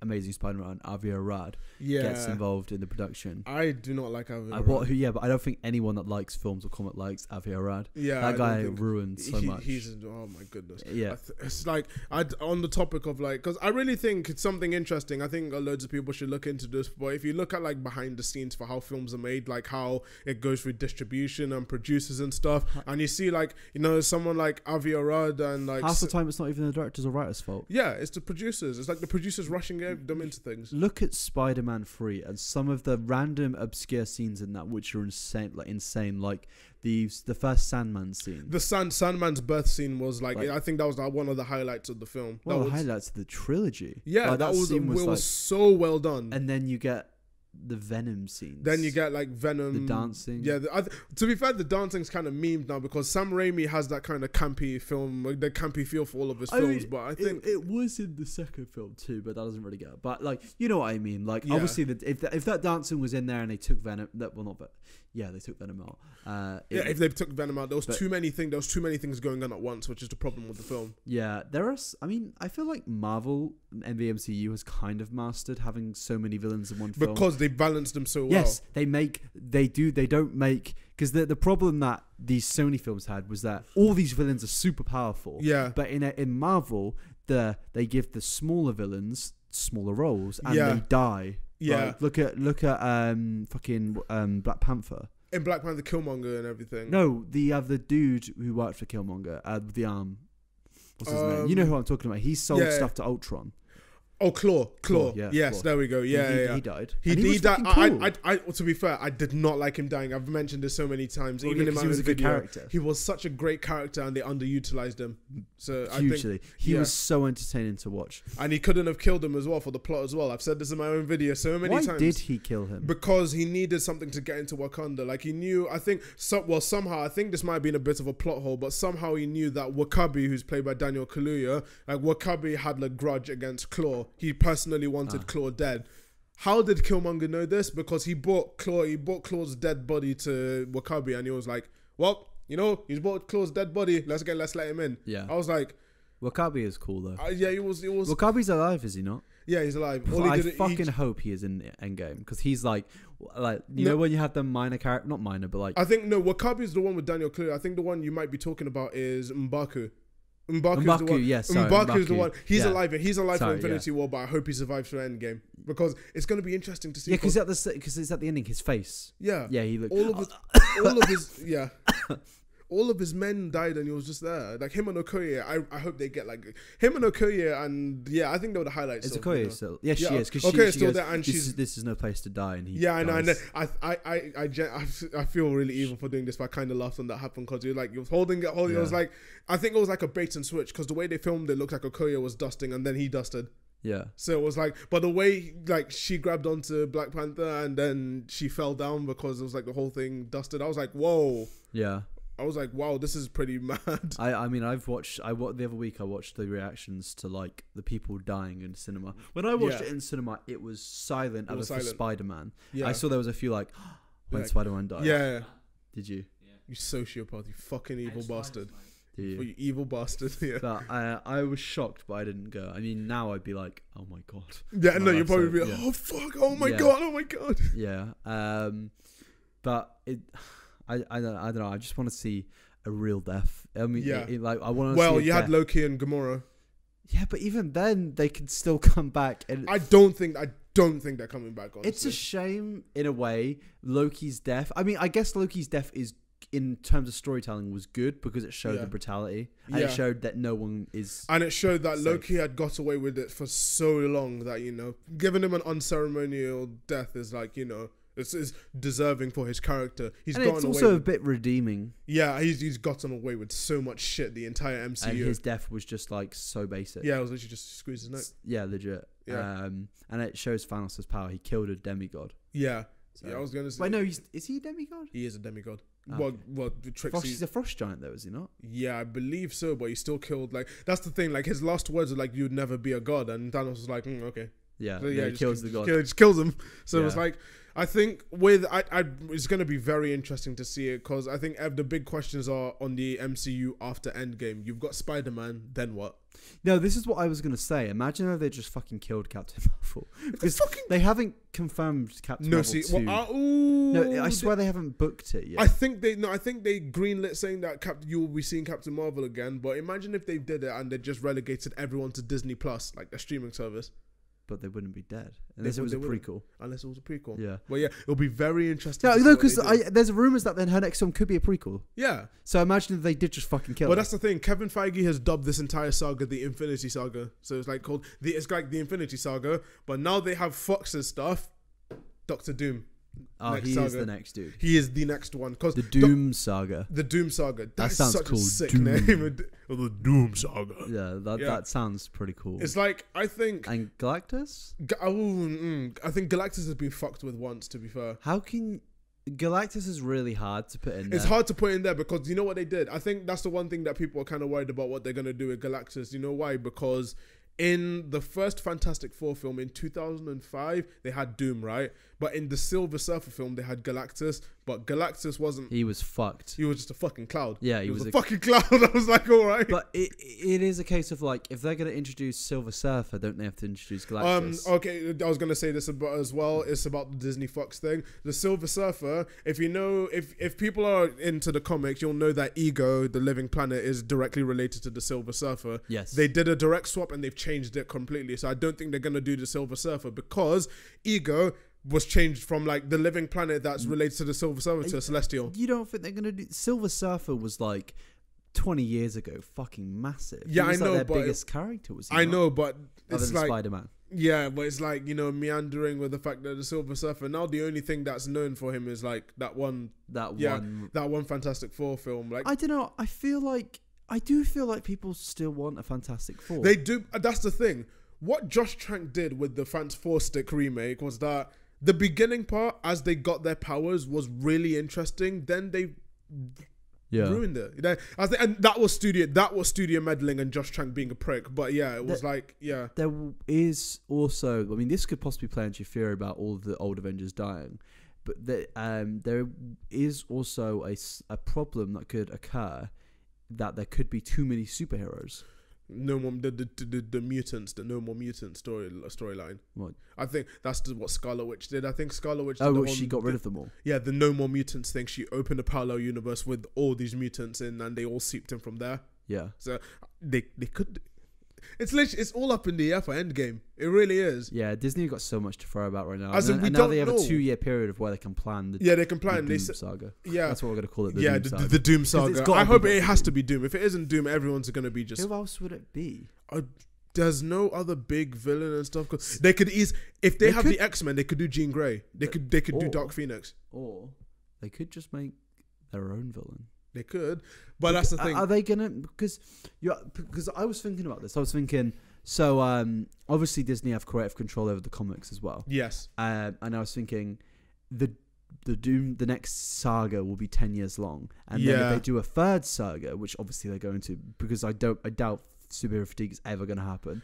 Amazing Spider-Man, Avi Arad gets involved in the production. I do not like Avi Arad. But I don't think anyone that likes films or comic likes Avi Arad. Yeah, that guy ruined so much. Oh my goodness. Yeah, it's like on the topic of because I really think it's something interesting. I think loads of people should look into this. But if you look at behind the scenes for how films are made, like how it goes through distribution and producers and stuff, and you see someone like Avi Arad and half the time it's not even the directors or writers' fault. Yeah, it's the producers. It's like the producers rushing them into things. Look at Spider-Man 3 and some of the random obscure scenes in that which are insane, like the first Sandman scene. The Sandman's birth scene was I think that was one of the highlights of the film. One of the highlights of the trilogy. Yeah, that was so well done. And then you get the Venom scenes. Then you get Venom, the dancing. Yeah, to be fair, the dancing's kind of memed now because Sam Raimi has that kind of campy film, the campy feel for all of his films. But I think it was in the second film too, but that doesn't really get. But you know what I mean. Obviously, if that dancing was in there and they took Venom, they took Venom out. If they took Venom out, there was too many things going on at once, which is the problem with the film. Yeah, I feel like Marvel and the MCU has kind of mastered having so many villains in one film because they balanced them so well. Yes, they don't make because the problem that these Sony films had was that all these villains are super powerful. Yeah, but in Marvel, they give the smaller villains smaller roles and they die. Yeah, look at fucking Black Panther. In Black Panther, Killmonger and everything. No, the other dude who worked for Killmonger with the arm. What's his name? You know who I'm talking about. He sold stuff to Ultron. Oh, Claw. Yes, Claw. There we go. Yeah, he died. He died. Cool. I to be fair, I did not like him dying. I've mentioned this so many times. Well, even in my he was a good character. He was such a great character, and they underutilized him. So hugely. I think he was so entertaining to watch. And he couldn't have killed him as well for the plot as well. I've said this in my own video so many times. Why did he kill him? Because he needed something to get into Wakanda. He knew. I think somehow I think this might have been a bit of a plot hole, but somehow he knew that W'Kabi, who's played by Daniel Kaluuya, W'Kabi had a grudge against Claw. He personally wanted Claw dead. How did Killmonger know this? Because he brought Claw's dead body to W'Kabi, and he was like, "Well, he's brought Claw's dead body. Let's let him in." Yeah, I was like, W'Kabi is cool though. Yeah, he was. W'Kabi's alive, is he not? Yeah, he's alive. I hope he is in Endgame because he's you know when you have the minor character, not minor, but I think W'Kabi is the one with Daniel Kaluuya. I think the one you might be talking about is M'Baku. M'Baku's the one. Yes, M'Baku's the one. He's alive. He's alive for Infinity War, but I hope he survives for Endgame because it's going to be interesting to see. Yeah, because it's at the ending, his face. Yeah, yeah, he looked. All of his men died, and he was just there. Him and Okoye. I hope they get him and Okoye, and I think they were the highlights. Is Okoye still? Yes, she is. Okoye's still there, and this is no place to die, and he. Yeah, I know. And I feel really evil for doing this, but I kind of laughed when that happened because he was holding it. It was I think it was like a bait and switch because the way they filmed it looked like Okoye was dusting, and then he dusted. Yeah. So it was but the way she grabbed onto Black Panther and then she fell down because it was the whole thing dusted. I was like, whoa. Yeah. I was like, wow, this is pretty mad. I mean, the other week I watched the reactions to the people dying in cinema. When I watched it in cinema, it was silent other than Spider-Man. Yeah. I saw there was a few when Spider-Man died. Yeah. Did you? Yeah. You sociopath, you fucking evil bastard. You evil bastard. Yeah. But I was shocked, but I didn't go. I mean, now I'd be like, oh my god. Yeah, no, you'd probably be like, oh fuck, oh my god, oh my god. Yeah. But I don't know. I just want to see a real death. I mean, I want to. Well, you had Loki and Gamora. Yeah, but even then, they could still come back. And I don't think they're coming back. Honestly. It's a shame in a way. Loki's death. I mean, I guess Loki's death is in terms of storytelling was good because it showed Yeah. the brutality and Yeah. it showed that no one is. And it showed that safe. Loki had got away with it for so long that, you know, giving him an unceremonial death is like, you know, it's deserving for his character. He's And gotten it's away also a with, bit redeeming. yeah, he's gotten away with so much shit, the entire MCU. And his death was just like so basic. Yeah, it was literally just squeeze his neck. Yeah, legit. Yeah. And it shows Thanos' power. He killed a demigod. Yeah. So. Yeah, I was going to say. Wait, no, is he a demigod? He is a demigod. Oh, Well, Trixie. He's a frost giant, though, is he not? Yeah, I believe so, but he still killed. Like, that's the thing. Like, his last words are like, "You'd never be a god," and Thanos was like, okay. Yeah, So, he kills the god. Just kills him. So Yeah. it's like, I think it's going to be very interesting to see it because I think the big questions are on the MCU after Endgame. You've got Spider-Man, then what? No, this is what I was going to say. Imagine if they just fucking killed Captain Marvel. Because fucking- they haven't confirmed Captain No, Marvel see, 2. no, I swear they haven't booked it yet. I think they greenlit saying that you will be seeing Captain Marvel again. But imagine if they did it and they just relegated everyone to Disney Plus, like a streaming service. But they wouldn't be dead. Unless it was they a wouldn't. prequel. Unless it was a prequel. Yeah. But yeah, it'll be very interesting. No, to see no, what they because do. there's rumours that then her next film could be a prequel. Yeah. So imagine if they did just fucking kill Well, her. that's the thing. Kevin Feige has dubbed this entire saga the Infinity Saga. So it's like it's like the Infinity Saga. But now they have Fox's stuff. Doctor Doom. Oh, next he is saga. the next dude. He is the next one. Cause The Doom Saga. the Doom Saga. That sounds such cool. a sick Doom. name. The Doom Saga. Yeah, that sounds pretty cool. It's like, I think... And Galactus? I think Galactus has been fucked with once, to be fair. How can... Galactus is really hard to put in there. It's hard to put in there because you know what they did? I think that's the one thing that people are kind of worried about what they're going to do with Galactus. You know why? Because in the first Fantastic Four film in 2005, they had Doom, right? But in the Silver Surfer film, they had Galactus. But Galactus wasn't... He was fucked. He was just a fucking cloud. Yeah, he was a fucking cloud. I was like, all right. But it is a case of like, if they're going to introduce Silver Surfer, don't they have to introduce Galactus? Okay, I was gonna say this about as well. It's about the Disney Fox thing. The Silver Surfer. If you know, if people are into the comics, you'll know that Ego, the Living Planet, is directly related to the Silver Surfer. Yes. They did a direct swap and they've changed it completely. So I don't think they're gonna do the Silver Surfer because Ego was changed from like the Living Planet that's related to the Silver Surfer to a Celestial. You don't think they're going to do... Silver Surfer was like 20 years ago fucking massive. Yeah, He was I know, like but their biggest character was he I not? know, but Other it's than like Spider-Man. yeah, but it's like, you know, meandering with the fact that the Silver Surfer. Now the only thing that's known for him is like that one that one Fantastic Four film. Like I don't know. I do feel like people still want a Fantastic Four. they do. That's the thing. What Josh Trank did with the Four Stick remake was that the beginning part, as they got their powers, was really interesting. Then they ruined it. And that was studio meddling and Josh Trank being a prick. But yeah, it was There is also, I mean, this could possibly play into your theory about all of the old Avengers dying, but there is also a problem that could occur that there could be too many superheroes. No more the mutants, the No More Mutants storyline. What? I think that's what Scarlet Witch did. I think Scarlet Witch. She got rid of them all. Yeah, the No More Mutants thing. She opened a parallel universe with all these mutants in, and they all seeped in from there. Yeah. So they could. It's literally, it's all up in the air for Endgame. It really is. Yeah, Disney got so much to throw about right now. As in, and we now they don't have a know. 2-year period of where they can plan. They can plan. The Doom Saga. Yeah, That's what we're gonna call it. The yeah, Doom Saga. the Doom Saga. gotta I hope be it has to be Doom. If it isn't Doom, everyone's gonna be just. Who else would it be? There's no other big villain and stuff. They could if they have the X-Men, they could do Jean Grey. They could do Dark Phoenix. Or they could just make their own villain. They could, but that's the thing. Are they gonna? Because I was thinking about this. I was thinking. So obviously Disney have creative control over the comics as well. Yes. And I was thinking, the next saga will be 10 years long, and then if they do a third saga, which obviously they're going to, because I doubt superhero fatigue is ever going to happen.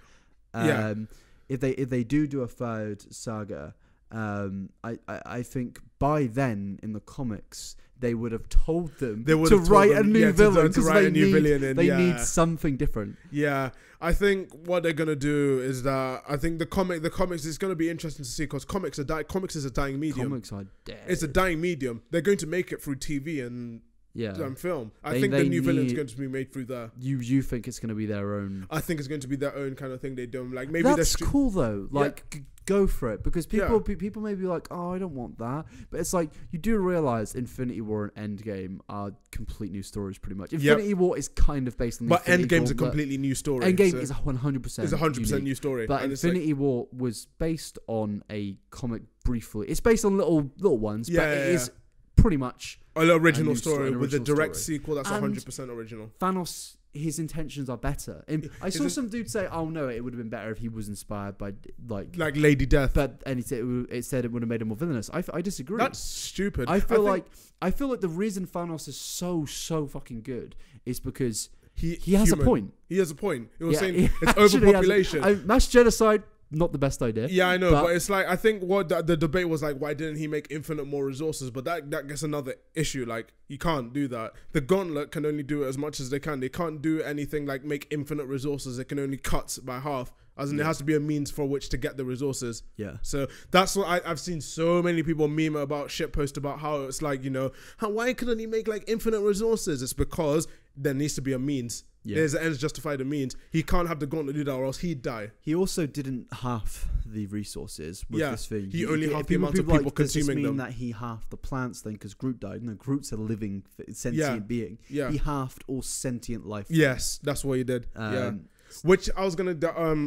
If they do a third saga, I think by then in the comics they would have told them to write a new villain because they need something different. Yeah, I think what they're gonna do is that I think the comics is gonna be interesting to see because comics is a dying medium. Comics are dead. It's a dying medium. They're going to make it through TV and film. I think the new villain's going to be made through there. You think it's going to be their own? I think it's going to be their own kind of thing they do. Like maybe that's cool though. Like go for it, because people may be like, oh, I don't want that, but it's like you do realize Infinity War and Endgame are complete new stories pretty much. Infinity War is kind of based on, but Endgame's a completely new story. Endgame is 100%. It's 100% new story. But Infinity War was based on a comic briefly. It's based on little ones, but it is pretty much an original story with a direct sequel that's 100% original. Thanos, his intentions are better. And I saw some dude say, "Oh no, it would have been better if he was inspired by like Lady Death." But and it said it would have made him more villainous. I disagree. That's stupid. I feel like the reason Thanos is so fucking good is because he has a point. He has a point. He was saying it's overpopulation. Mass genocide. Not the best idea. Yeah, I know, but it's like I think what the debate was like, why didn't he make infinite more resources? But that gets another issue. Like you can't do that. The Gauntlet can only do it as much as they can. They can't do anything like make infinite resources. They can only cut by half. As in, there has to be a means for which to get the resources. Yeah. So that's what I've seen so many people meme about, shitpost about how it's like, why couldn't he make like infinite resources? It's because there needs to be a means. Yeah. There's the ends justify the means. He can't have the Gauntlet do that, or else he'd die. He also didn't half the resources with this thing. He only half the amount of people consuming them. Does this mean that he halved the plants then because Groot died? No, Groot's a living sentient being. Yeah. He halved all sentient life. Yes, that's what he did. Which I was gonna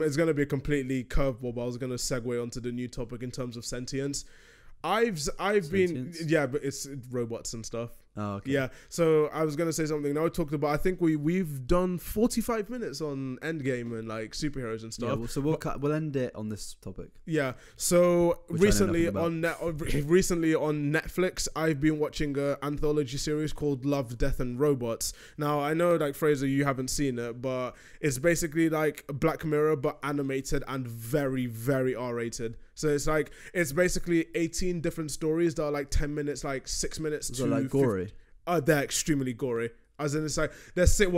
it's gonna be a completely curveball, but I was gonna segue onto the new topic in terms of sentience. I've been but it's robots and stuff. Oh, okay. Yeah, so I was gonna say something. Now we talked about. I think we've done 45 minutes on Endgame and like superheroes and stuff. Yeah, so we'll end it on this topic. Yeah. So recently on Netflix, I've been watching an anthology series called Love, Death and Robots. Now I know, like Fraser, you haven't seen it, but it's basically like Black Mirror but animated and very, very R-rated. So it's basically 18 different stories that are like 10 minutes, like 6 minutes to like gory. They're extremely gory. As in, it's like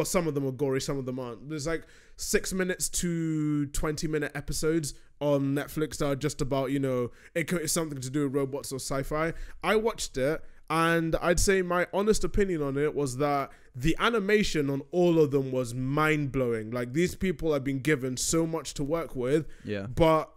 some of them are gory, some of them aren't. There's like 6 minutes to 20-minute episodes on Netflix that are just about it's something to do with robots or sci-fi. I watched it, and I'd say my honest opinion on it was that the animation on all of them was mind-blowing. Like, these people have been given so much to work with, but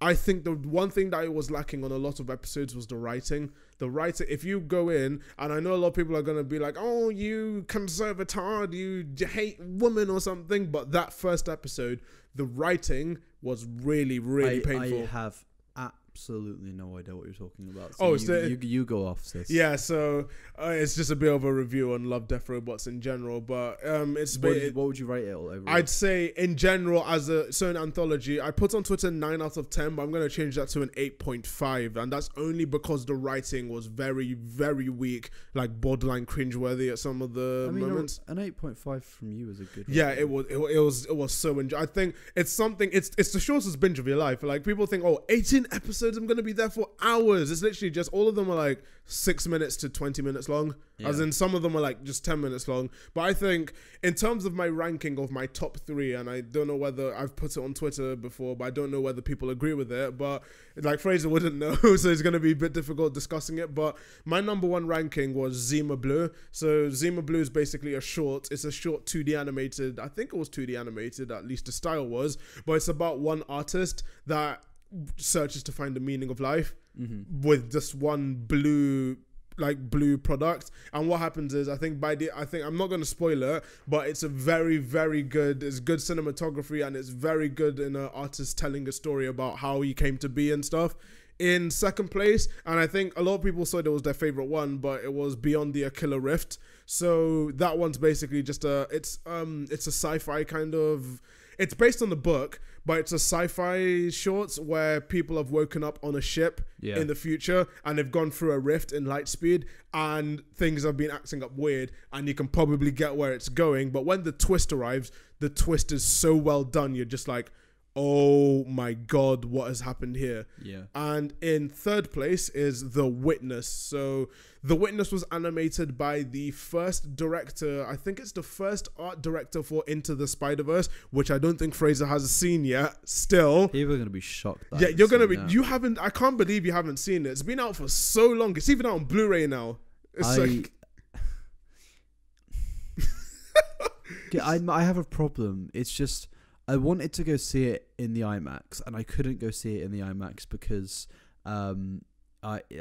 I think the one thing that it was lacking on a lot of episodes was the writing. The writing, if you go in, and I know a lot of people are going to be like, oh, you conservatard, you hate women or something, but that first episode, the writing was really, really painful. I have absolutely no idea what you're talking about. So you go off, sis. Yeah, so it's just a bit of a review on Love, Death, Robots in general, but what would you rate it all over? I'd say in general, as a certain anthology, I put on Twitter 9 out of 10, but I'm going to change that to an 8.5, and that's only because the writing was very, very weak, like borderline cringeworthy at some of the moments. An 8.5 from you is a good. Yeah, it was so enjoyable. I think it's something. It's the shortest binge of your life. Like, people think, 18 episodes, I'm going to be there for hours. It's literally just, all of them are like 6 minutes to 20 minutes long. As in, some of them are like just 10 minutes long. But I think in terms of my ranking of my top 3, and I don't know whether I've put it on Twitter before, but I don't know whether people agree with it, but like Fraser wouldn't know, so it's going to be a bit difficult discussing it. But my number 1 ranking was Zima Blue. So Zima Blue is basically a short. It's a short 2D animated. I think it was 2D animated, at least the style was. But it's about one artist that searches to find the meaning of life with just one blue product. And what happens is, I think I'm not going to spoil it, but it's a very, very good, it's good cinematography, and it's very good in an artist telling a story about how he came to be and stuff. In second place, and I think a lot of people said it was their favorite one, but it was Beyond the Aquila Rift. So that one's basically just it's a sci-fi kind of, it's based on the book, but it's a sci-fi shorts where people have woken up on a ship in the future, and they've gone through a rift in light speed, and things have been acting up weird, and you can probably get where it's going. But when the twist arrives, the twist is so well done, you're just like, oh my god, what has happened here? Yeah. And in third place is The Witness. So The Witness was animated by the first director, I think it's the first art director for Into the Spider-Verse, which I don't think Fraser has seen yet. Still, people are gonna be shocked. Yeah, you're gonna be. You haven't. I can't believe you haven't seen it. It's been out for so long. It's even out on Blu-ray now. It's I have a problem. It's just I wanted to go see it in the IMAX, and I couldn't go see it in the IMAX because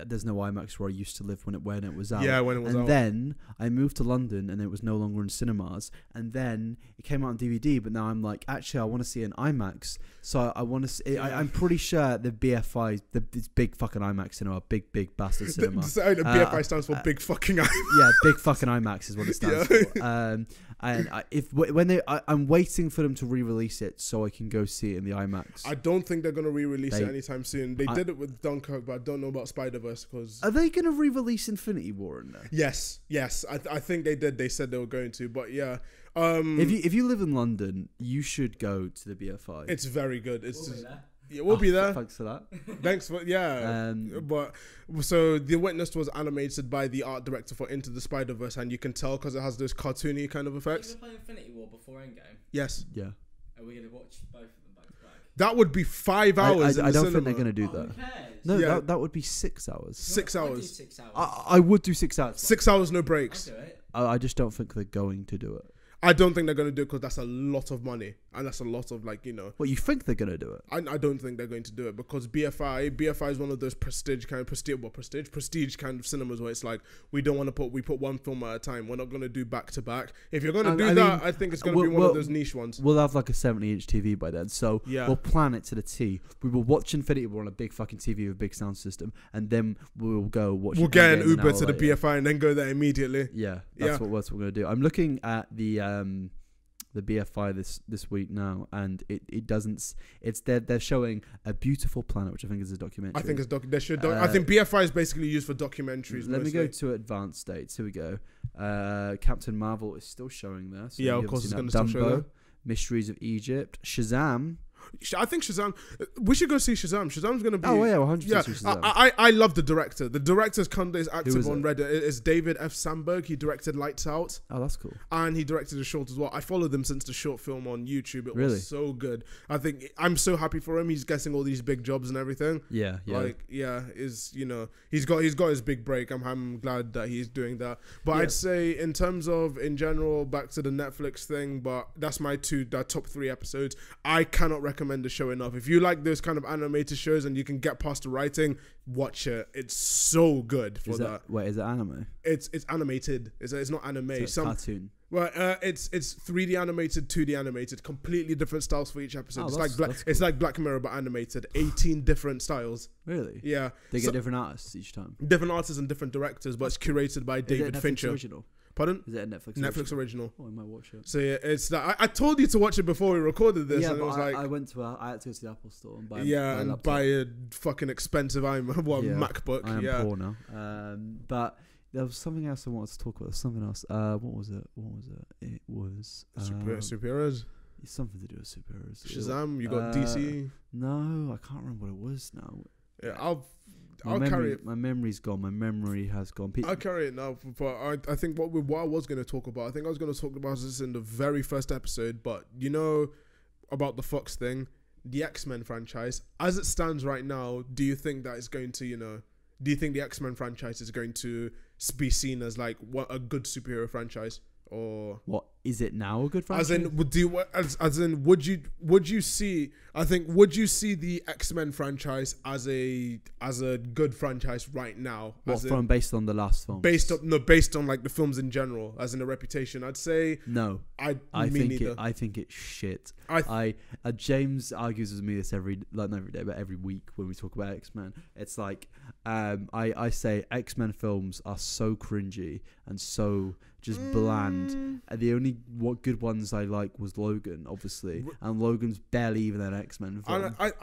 there's no IMAX where I used to live when it was out. Yeah, when it was out. And then I moved to London, and it was no longer in cinemas. And then it came out on DVD, but now I'm like, actually, I want to see it in IMAX. So I want to see. I'm pretty sure the BFI, this big fucking IMAX cinema, big bastard cinema. The BFI stands for big fucking IMAX. Yeah, big fucking IMAX is what it stands for. And I'm waiting for them to re-release it so I can go see it in the IMAX. I don't think they're gonna re-release it anytime soon. They did it with Dunkirk, but I don't know about Spider-Verse because. Are they gonna re-release Infinity War in there? Yes. I think they did. They said they were going to, but yeah. If you live in London, you should go to the BFI. It's very good. We'll Be there. Thanks for that. Thanks for but so The Witness was animated by the art director for Into the Spider-Verse, and you can tell because it has those cartoony kind of effects. Are you gonna play Infinity War before Endgame? Yes. Yeah. Are we gonna watch both of them back to back? That would be 5 hours. I don't think they're gonna do that. Who cares? No, Yeah. that would be 6 hours. 6 I'd do hours. 6 hours. I would do 6 hours. 6 hours, no breaks. I'll do it. I just don't think they're going to do it. I don't think they're going to do it because that's a lot of money. And that's a lot of Well, you think they're going to do it? I don't think they're going to do it because BFI is one of those prestige kind of cinemas where it's like, we don't want to we put one film at a time. We're not going to do back to back. If you're going to do that, I think it's going to be one of those niche ones. We'll have like a 70-inch TV by then. So we'll plan it to the T. We will watch Infinity War on a big fucking TV with a big sound system. And then we'll go watch We'll get an Uber to the BFI and then go there immediately. Yeah, that's what we're going to do. I'm looking at the BFI this week now, and it doesn't. It's they're showing A Beautiful Planet, which I think is a documentary. I think it's I think BFI is basically used for documentaries. Let me go to advanced states. Here we go. Captain Marvel is still showing there. So yeah, of course it's going to still show there. Mysteries of Egypt, Shazam. I think Shazam. We should go see Shazam. Shazam's going to be. Oh yeah, 100%. Yeah, Shazam. I love the director. The director's content is active on Reddit. It's David F. Sandberg. He directed Lights Out. Oh, that's cool. And he directed a short as well. I followed him since the short film on YouTube. It really? Was so good. I think I'm so happy for him. He's getting all these big jobs and everything. Yeah. He's got his big break. I'm glad that he's doing that. But I'd say in terms of in general, back to the Netflix thing. But that's my top 3 episodes. I cannot recommend the show enough. If you like those kind of animated shows and you can get past the writing, watch it. It's so good for that. Wait, is it anime? It's animated. It's not anime. So it's cartoon. Well, it's 3D animated, 2D animated, completely different styles for each episode. It's like Black Mirror but animated. 18 different styles. Really? Yeah. They get different artists each time. Different artists and different directors, but it's curated by David Fincher. Original? Pardon? Is it a Netflix original? Oh, I might watch it. So yeah, it's that. I told you to watch it before we recorded this. Yeah, and but it was I went to I had to go to the Apple store and buy a fucking expensive MacBook. I am poor now. But there was something else I wanted to talk about. Something else. What was it? It was superheroes. Something to do with superheroes. Shazam. You got DC. No, I can't remember what it was now. Yeah, I'll carry it. My memory's gone. My memory has gone. I'll carry it now. But I think what I was going to talk about, I think I was going to talk about this in the very first episode, but you know about the Fox thing, the X-Men franchise, as it stands right now, do you think that it's going to, do you think the X-Men franchise is going to be seen as like a good superhero franchise? Or what is it now a good franchise? Would you see the X-Men franchise as a good franchise right now? Based on the last film? Based on like the films in general, as in a reputation. I'd say no. I think it's shit. James argues with me this every day, but every week when we talk about X-Men, it's like I say X-Men films are so cringy and so just bland. The only good ones I like was Logan, obviously, and Logan's barely even an X-Men film. I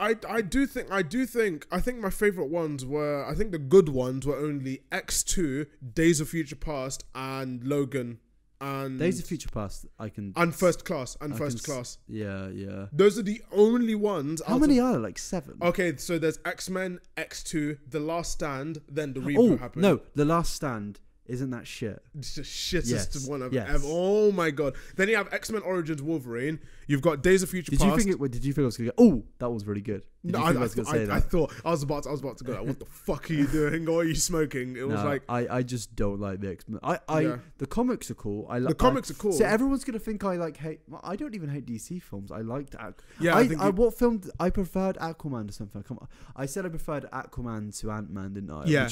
think my favorite ones were, I think the good ones were only X2, Days of Future Past, and Logan. And Days of Future Past, and First Class. Yeah. Those are the only ones. How many are there? Like 7. Okay, so there's X-Men, X2, The Last Stand, then the reboot happened. No, The Last Stand Isn't that shit? It's the shittest one I've yes. ever. Oh my god! Then you have X-Men Origins Wolverine. You've got Days of Future Past. Did you think it was gonna go? Oh, that was really good. No, I thought I was about to go. Like, what the fuck are you doing? Or are you smoking? It was like I just don't like the X-Men. The comics are cool. The comics are cool. So everyone's gonna think I hate. I don't even hate DC films. I liked what film I preferred Aquaman to something. Come on, I said I preferred Aquaman to Ant-Man, didn't I? Yeah,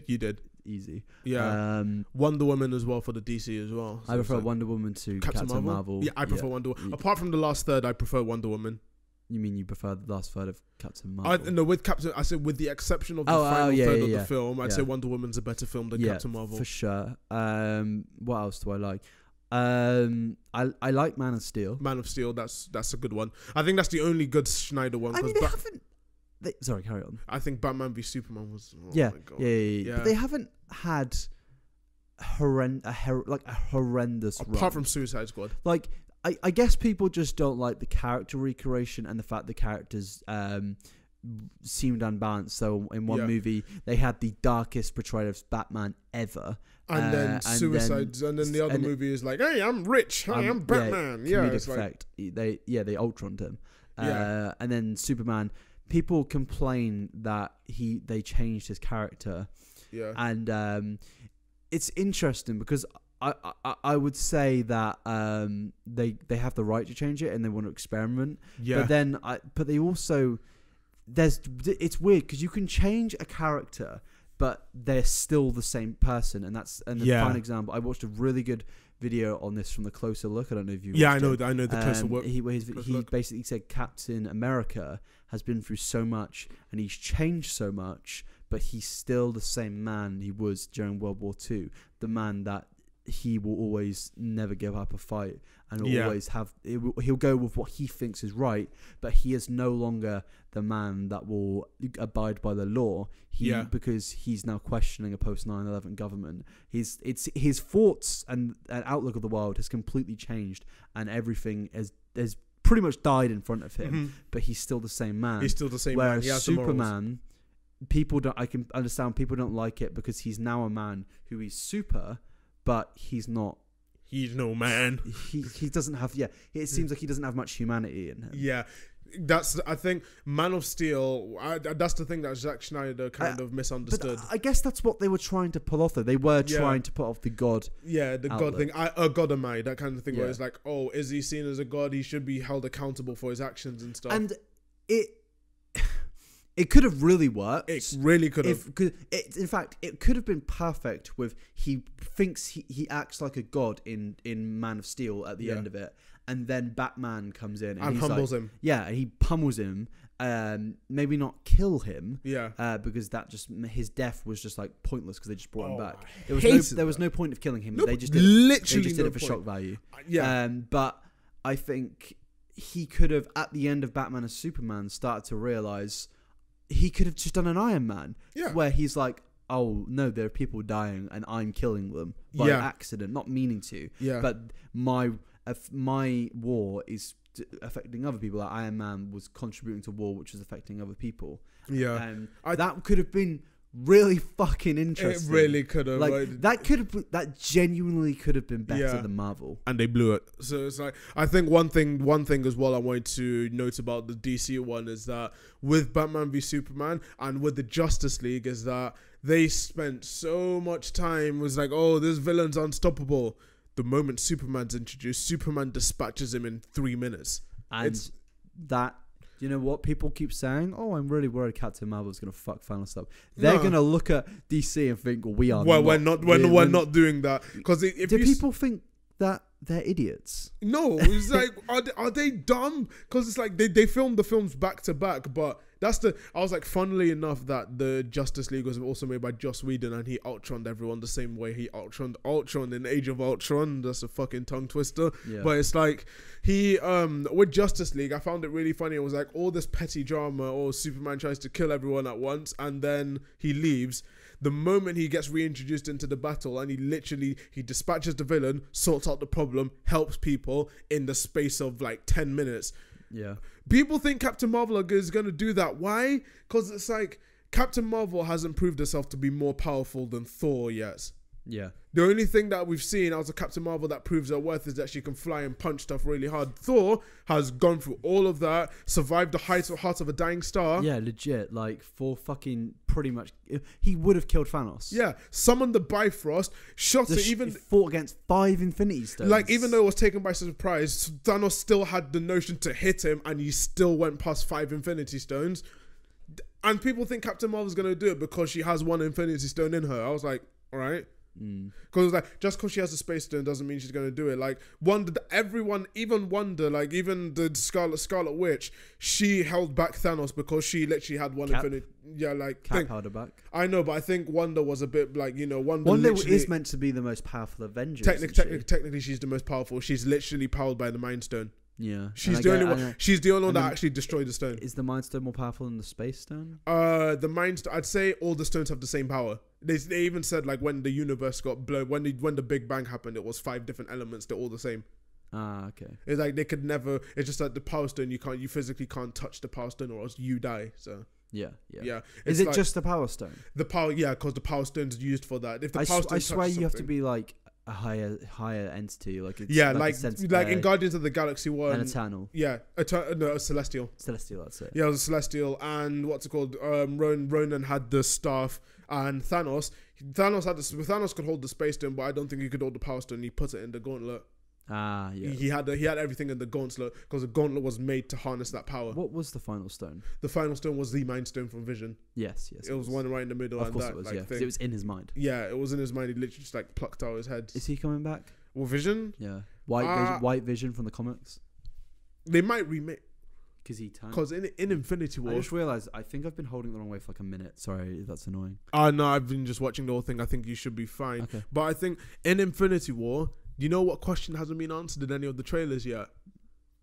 you did. Easy. Yeah. Wonder Woman as well for the DC as well. So I prefer Wonder Woman to Captain Marvel. Yeah, I prefer Wonder Woman. Apart from the last third, I prefer Wonder Woman. You mean you prefer the last third of Captain Marvel? No, I said with the exception of the final third of the film, I'd say Wonder Woman's a better film than Captain Marvel. For sure. What else do I like? I like Man of Steel. Man of Steel, that's a good one. I think that's the only good Schneider one. I mean, they haven't. Sorry, carry on. I think Batman v Superman was. Oh yeah, my God. Yeah. But they haven't had a horrendous apart run. from Suicide Squad. Like, I guess people just don't like the character recreation and the fact the characters seemed unbalanced. So in one movie, they had the darkest portrayal of Batman ever. And then Suicide, and then the other movie is like, hey, I'm rich, hey, I'm Batman. Yeah, it's effect. Like, they Ultroned him. And then Superman. People complain that they changed his character. Yeah. And it's interesting because I would say that they have the right to change it and they want to experiment. Yeah. But then but they also it's weird because you can change a character but they're still the same person, and the fine example. I watched a really good video on this from The Closer Look. I don't know if you. I know The Closer Look. He basically said Captain America has been through so much and he's changed so much, but he's still the same man he was during World War II. The man that he will always never give up a fight and always he'll go with what he thinks is right, but he is no longer the man that will abide by the law. Because he's now questioning a post 9/11 government. His thoughts and outlook of the world has completely changed, and everything has pretty much died in front of him. Mm-hmm. But he's still the same man. He's still the same man. Whereas he has Superman, I can understand people don't like it because he's now a man who is super, but he's not. He's no man. He doesn't have. Yeah, it seems like he doesn't have much humanity in him. Yeah. I think Man of Steel. That's the thing that Zack Snyder kind of misunderstood. But I guess that's what they were trying to pull off. Though they were trying to put off the god. Yeah, the god thing. God am I? That kind of thing. Where it's like, oh, is he seen as a god? He should be held accountable for his actions and stuff. And it could have really worked. It really could have. In fact, it could have been perfect with he thinks he acts like a god in Man of Steel at the end of it. And then Batman comes in and humbles him. Yeah, and he pummels him. Maybe not kill him. Yeah. Because his death was just like pointless because they just brought him back. There was no point of killing him. They just did it for shock value. Yeah. But I think he could have, at the end of Batman and Superman, started to realize he could have just done an Iron Man. Yeah. Where he's like, oh no, there are people dying and I'm killing them by accident, not meaning to. Yeah. But my war is affecting other people. Like Iron Man was contributing to war, which was affecting other people. Yeah, and that could have been really fucking interesting. It really could have. That genuinely could have been better than Marvel, and they blew it. So it's like, I think one thing as well I wanted to note about the DC one is that with Batman v Superman and with the Justice League is that they spent so much time was like, oh, this villain's unstoppable. The moment Superman's introduced, Superman dispatches him in 3 minutes. And you know what? People keep saying, oh, I'm really worried Captain Marvel's going to fuck final stuff. They're going to look at DC and think, well, we're not doing that. Because do people think that they're idiots? No, it's like, are they dumb? Because it's like they filmed the films back to back, but I was like, funnily enough, that the Justice League was also made by Joss Whedon, and he Ultroned everyone the same way he Ultroned Ultron in Age of Ultron. That's a fucking tongue twister. Yeah. But it's like he with Justice League, I found it really funny. It was like all this petty drama, or Superman tries to kill everyone at once, and then he leaves. The moment he gets reintroduced into the battle, and he dispatches the villain, sorts out the problem, helps people in the space of like 10 minutes. Yeah. People think Captain Marvel is going to do that. Why? Because it's like Captain Marvel hasn't proved herself to be more powerful than Thor yet. Yeah. The only thing that we've seen out of Captain Marvel that proves her worth is that she can fly and punch stuff really hard. Thor has gone through all of that, survived the heart of a dying star. Yeah, legit. Like, for fucking pretty much... He would have killed Thanos. Yeah, summoned the Bifrost, shot it even... fought against 5 Infinity Stones. Like, even though it was taken by surprise, Thanos still had the notion to hit him, and he still went past 5 Infinity Stones. And people think Captain Marvel's going to do it because she has 1 Infinity Stone in her. I was like, all right. Because like, just because she has a Space Stone doesn't mean she's going to do it. Like, everyone, even Wanda, like even the Scarlet Witch, she held back Thanos because she literally had 1 Infinity. Yeah, like Cap held her back. I know, but I think Wanda was a bit like, you know, Wanda is meant to be the most powerful Avengers. Technically, she's the most powerful. She's literally powered by the Mind Stone. Yeah, she's the only one. She's the only one that actually destroyed the stone. Is the Mind Stone more powerful than the Space Stone? The Mind Stone. I'd say all the stones have the same power. They even said like when the universe got blown, when the Big Bang happened, it was 5 different elements. They're all the same. Ah, okay. It's like they could never. It's just like the Power Stone. You physically can't touch the Power Stone, or else you die. So. Yeah. Is it like, just the Power Stone? The power, yeah, because the Power Stone's used for that. If the Power Stone, I swear you have to be like a higher entity, like it's like in Guardians of the Galaxy 1, an Eternal. Yeah, a Celestial. Celestial, that's it. Yeah, it was a Celestial, and what's it called? Ronan had the staff, and Thanos could hold the Space Stone, but I don't think he could hold the Power Stone. He put it in the Gauntlet. Ah, yeah. He had everything in the Gauntlet because the Gauntlet was made to harness that power. What was the final stone? The final stone was the Mind Stone from Vision. Yes. It was one right in the middle. Of course it was, yeah. Because it was in his mind. Yeah, it was in his mind. He literally just like plucked out his head. Is he coming back? Well, Vision? Yeah. White Vision from the comics? They might remake. Because in Infinity War... I just realised, I think I've been holding it the wrong way for like a minute. Sorry, that's annoying. No, I've been just watching the whole thing. I think you should be fine. Okay. But I think in Infinity War... You know what question hasn't been answered in any of the trailers yet?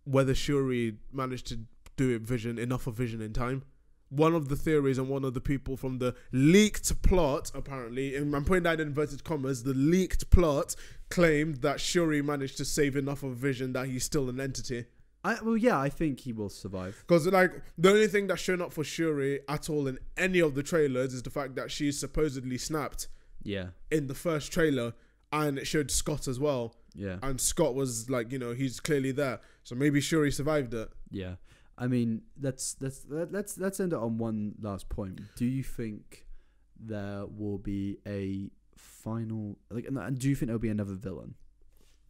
Whether Shuri managed to do enough of Vision in time. One of the theories and one of the people from the leaked plot, apparently, and I'm putting that in inverted commas, the leaked plot claimed that Shuri managed to save enough of Vision that he's still an entity. I think he will survive. Because like the only thing that's shown up for Shuri at all in any of the trailers is the fact that she's supposedly snapped. Yeah. In the first trailer. And it showed Scott as well. Yeah. And Scott was like, he's clearly there. So maybe Shuri survived it. Yeah. I mean, let's end it on one last point. Do you think there will be a final, and do you think there'll be another villain?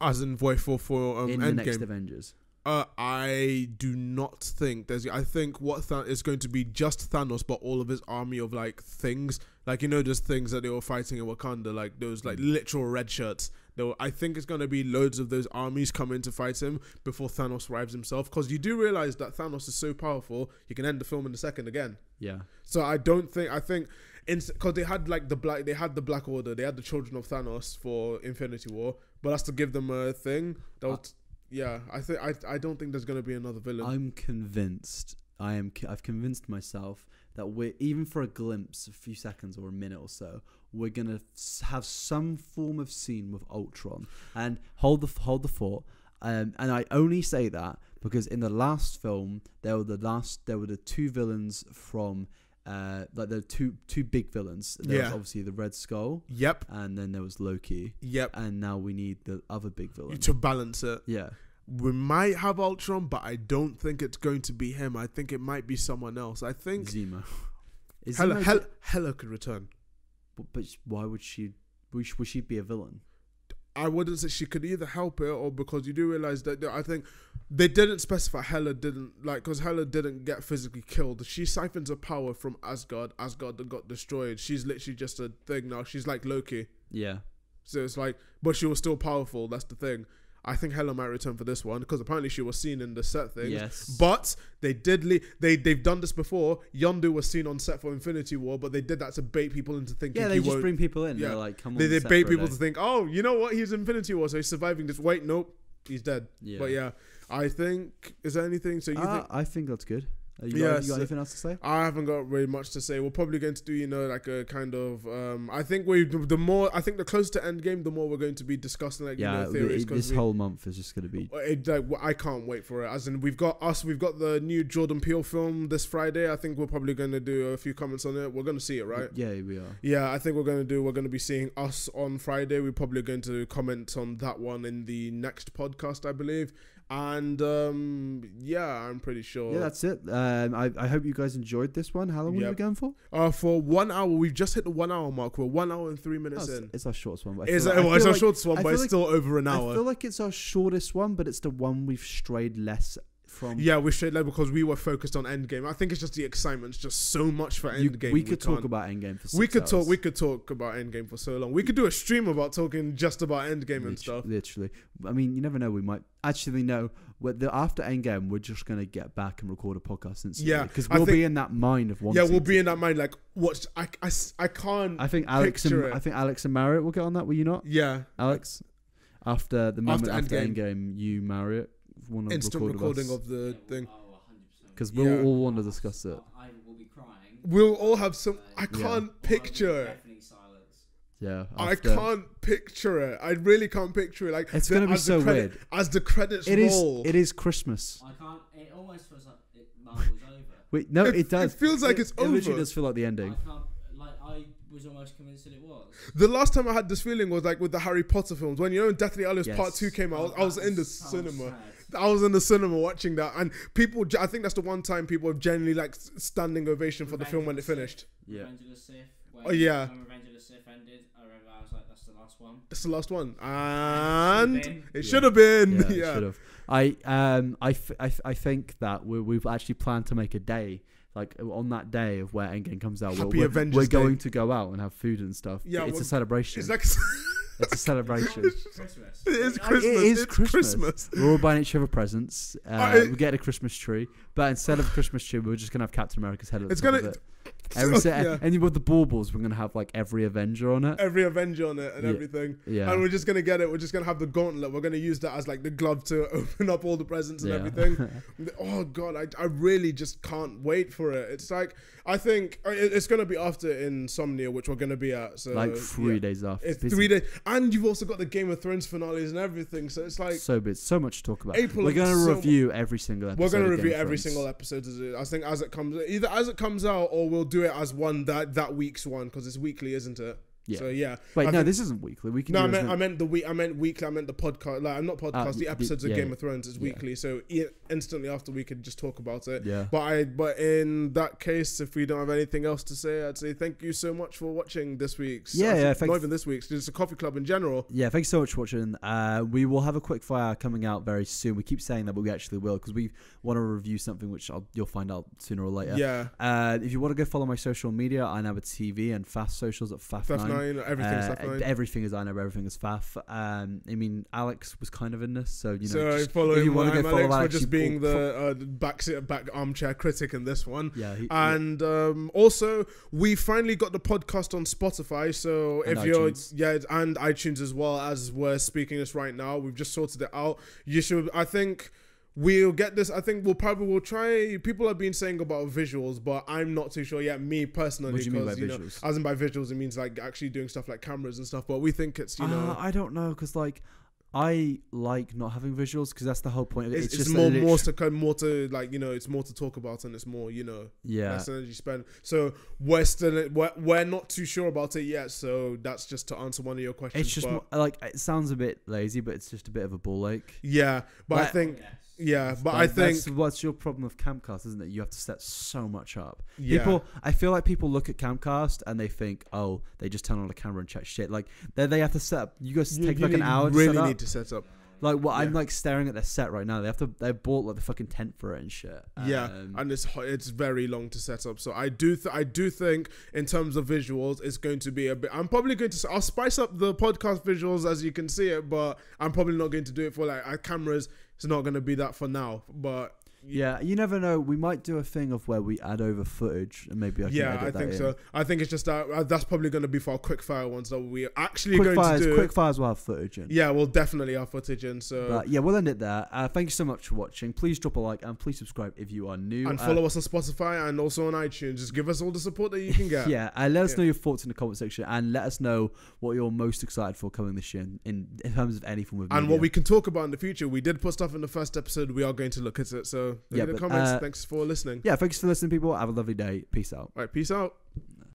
As in voice for in Endgame? The next Avengers? I do not think I think what is going to be just Thanos, but all of his army of like things, like those things that they were fighting in Wakanda, like those like literal red shirts. I think it's going to be loads of those armies coming to fight him before Thanos arrives himself. Because you do realize that Thanos is so powerful, he can end the film in a second again. Yeah. So I think because they had like the Black Order, they had the Children of Thanos for Infinity War, but that's to give them a thing. Yeah, I don't think there's gonna be another villain. I'm convinced. I've convinced myself that we're, even for a glimpse, a few seconds or a minute or so, we're gonna have some form of scene with Ultron and hold the fort. And I only say that because in the last film there were the 2 villains from. Like the two big villains. There was obviously the Red Skull. Yep. And then there was Loki. Yep. And now we need the other big villain to balance it. Yeah. We might have Ultron, but I don't think it's going to be him. I think it might be someone else. I think Zemo. Hela could return. But why would she? Would she be a villain? I wouldn't say she could either help it or because you do realize that I think they didn't specify Hela didn't because Hela didn't get physically killed. She siphons her power from Asgard. Asgard got destroyed. She's literally just a thing now. She's like Loki. Yeah. So it's like, but she was still powerful. That's the thing. I think Hela might return for this one because apparently she was seen in the set things. Yes. But they did they've done this before. Yondu was seen on set for Infinity War, but they did that to bait people into thinking. Yeah, they just bring people in. Yeah. They're like, come on. They bait people to think, oh, you know what? He's Infinity War, so he's surviving this. Wait, nope, he's dead. Yeah. But yeah, I think is there anything? So you think? I think that's good. You got anything else to say? I haven't got very much to say. We're probably going to do, like a kind of. I think the closer to Endgame, the more we're going to be discussing theories. This whole month is just going to be. I can't wait for it. As in, we've got the new Jordan Peele film this Friday. I think we're probably going to do a few comments on it. We're going to see it, right? Yeah, we are. Yeah, I think we're going to be seeing Us on Friday. We're probably going to comment on that one in the next podcast, I believe. And I'm pretty sure. Yeah, that's it. I hope you guys enjoyed this one. How long were we going for? For 1 hour. We've just hit the 1 hour mark. We're 1 hour and 3 minutes in. It's our shortest one. It's our shortest one, but it's still over an hour. I feel like it's our shortest one, but it's the one we've strayed less from. Yeah, we strayed less because we were focused on Endgame. I think it's just the excitement's just so much for Endgame. We could talk about Endgame for 6 hours. We could talk about Endgame for so long. We could do a stream about talking just about Endgame and stuff. Literally. I mean, you never know. We might actually know. After Endgame, we're just going to get back and record a podcast instantly. Yeah. Because we'll be in that mind of wanting. Yeah, we'll be in that mind like, what? I can't I think Alex and Marriott will get on that, will you not? Yeah. Alex, after Endgame, you, Marriott, want to instant recording of the thing. Because we'll all want to discuss it. I will be crying. We'll all have some. I can't picture it. Yeah, I can't picture it. I really can't picture it. Like it's gonna be so weird as the credits roll. It is Christmas. I can't. It almost feels like Marvel's over. Wait, no, it does. It feels like it's over. It literally does feel like the ending. I was almost convinced that it was. The last time I had this feeling was like with the Harry Potter films when Deathly Hallows Part 2 came out. I was in the cinema. Sad. I was in the cinema watching that, and people. I think that's the one time people have genuinely like standing ovation for the film when it finished. Yeah. Oh yeah. When Revenge of the Sith ended, I remember I was like, "That's the last one." It's the last one, and it should have been. Yeah, should have. I think that we've actually planned to make a day. Like on that day of where Endgame comes out, we're going to go out and have food and stuff. Yeah, it's a celebration. It's like it's a celebration. Christmas. It is Christmas. It is Christmas. We're all buying each other presents. We get a Christmas tree, but instead of a Christmas tree, we're just gonna have Captain America's head. It's gonna. And with the baubles, we're gonna have like every Avenger on it. And everything. Yeah. And we're just gonna get it. We're just gonna have the gauntlet. We're gonna use that as like the glove to open up all the presents and everything. Oh god, I really just can't wait for it. It's like I think it's gonna be after Insomnia, which we're gonna be at. So like 3 days after. It's 3 days, and you've also got the Game of Thrones finales and everything. So it's like so much to talk about. We're gonna review every single episode. We're gonna review every single episode. I think as it comes out, or we'll do it as one that week's one because it's weekly, isn't it? Yeah. So yeah. Wait, this isn't weekly. We can. No, I meant weekly. I meant the podcast. Like, I'm not podcast. The episodes of Game of Thrones is weekly. So instantly after we could just talk about it. Yeah. But in that case, if we don't have anything else to say, I'd say thank you so much for watching this week's. Not even this week's. Just a coffee club in general. Yeah. Thanks so much for watching. We will have a quick fire coming out very soon. We keep saying that, but we actually will because we want to review something which you'll find out sooner or later. Yeah. If you want to go follow my social media, I know it's TV and Fast Socials at Faf9. Everything is I know everything is Faf. I mean, Alex was kind of in this, so follow him. We're just being the back armchair critic in this one. Yeah, also we finally got the podcast on Spotify. So if and iTunes as well, as we're speaking this right now, we've just sorted it out. You should. I think. We'll get this. I think we'll try. People have been saying about visuals, but I'm not too sure yet. Me personally, what do you mean by visuals? As in by visuals, it means like actually doing stuff like cameras and stuff. But we think it's I don't know because like I like not having visuals because that's the whole point of it. It's just more to like it's more to talk about and it's more less energy spent. So we're not too sure about it yet. So that's just to answer one of your questions. It's just it sounds a bit lazy, but it's just a bit of a ball ache. Yeah, but I think. Yes. Yeah, but I think that's what's your problem with Camcast, isn't it? You have to set so much up. Yeah. I feel like people look at Camcast and they think, oh, they just turn on the camera and check shit. Like they have to set up. You guys take like an hour. Really to set up. Need to set up. Like I'm like staring at their set right now. They bought like the fucking tent for it and shit. And it's very long to set up. So I do think in terms of visuals, it's going to be a bit. I'm probably going to. I'll spice up the podcast visuals as you can see it, but I'm probably not going to do it for like cameras. It's not going to be that for now, but Yeah, you never know. We might do a thing of where we add over footage, and maybe I can edit I that think in. so. I think it's just that that's probably going to be for our quickfire ones that we're actually Quick going fires, to do. quick fires will have footage in. Yeah, we'll definitely have footage in. So, But yeah, we'll end it there. Thank you so much for watching. Please drop a like and please subscribe if you are new. and follow us on Spotify and also on iTunes. Just give us all the support that you can get. Yeah, and let us know your thoughts in the comment section, and let us know what you're most excited for coming this year in terms of anything with And media. what we can talk about in the future. We did put stuff in the first episode. We are going to look at it. So, in the comments. Thanks for listening. Yeah, thanks for listening, people. Have a lovely day. Peace out. All right, peace out.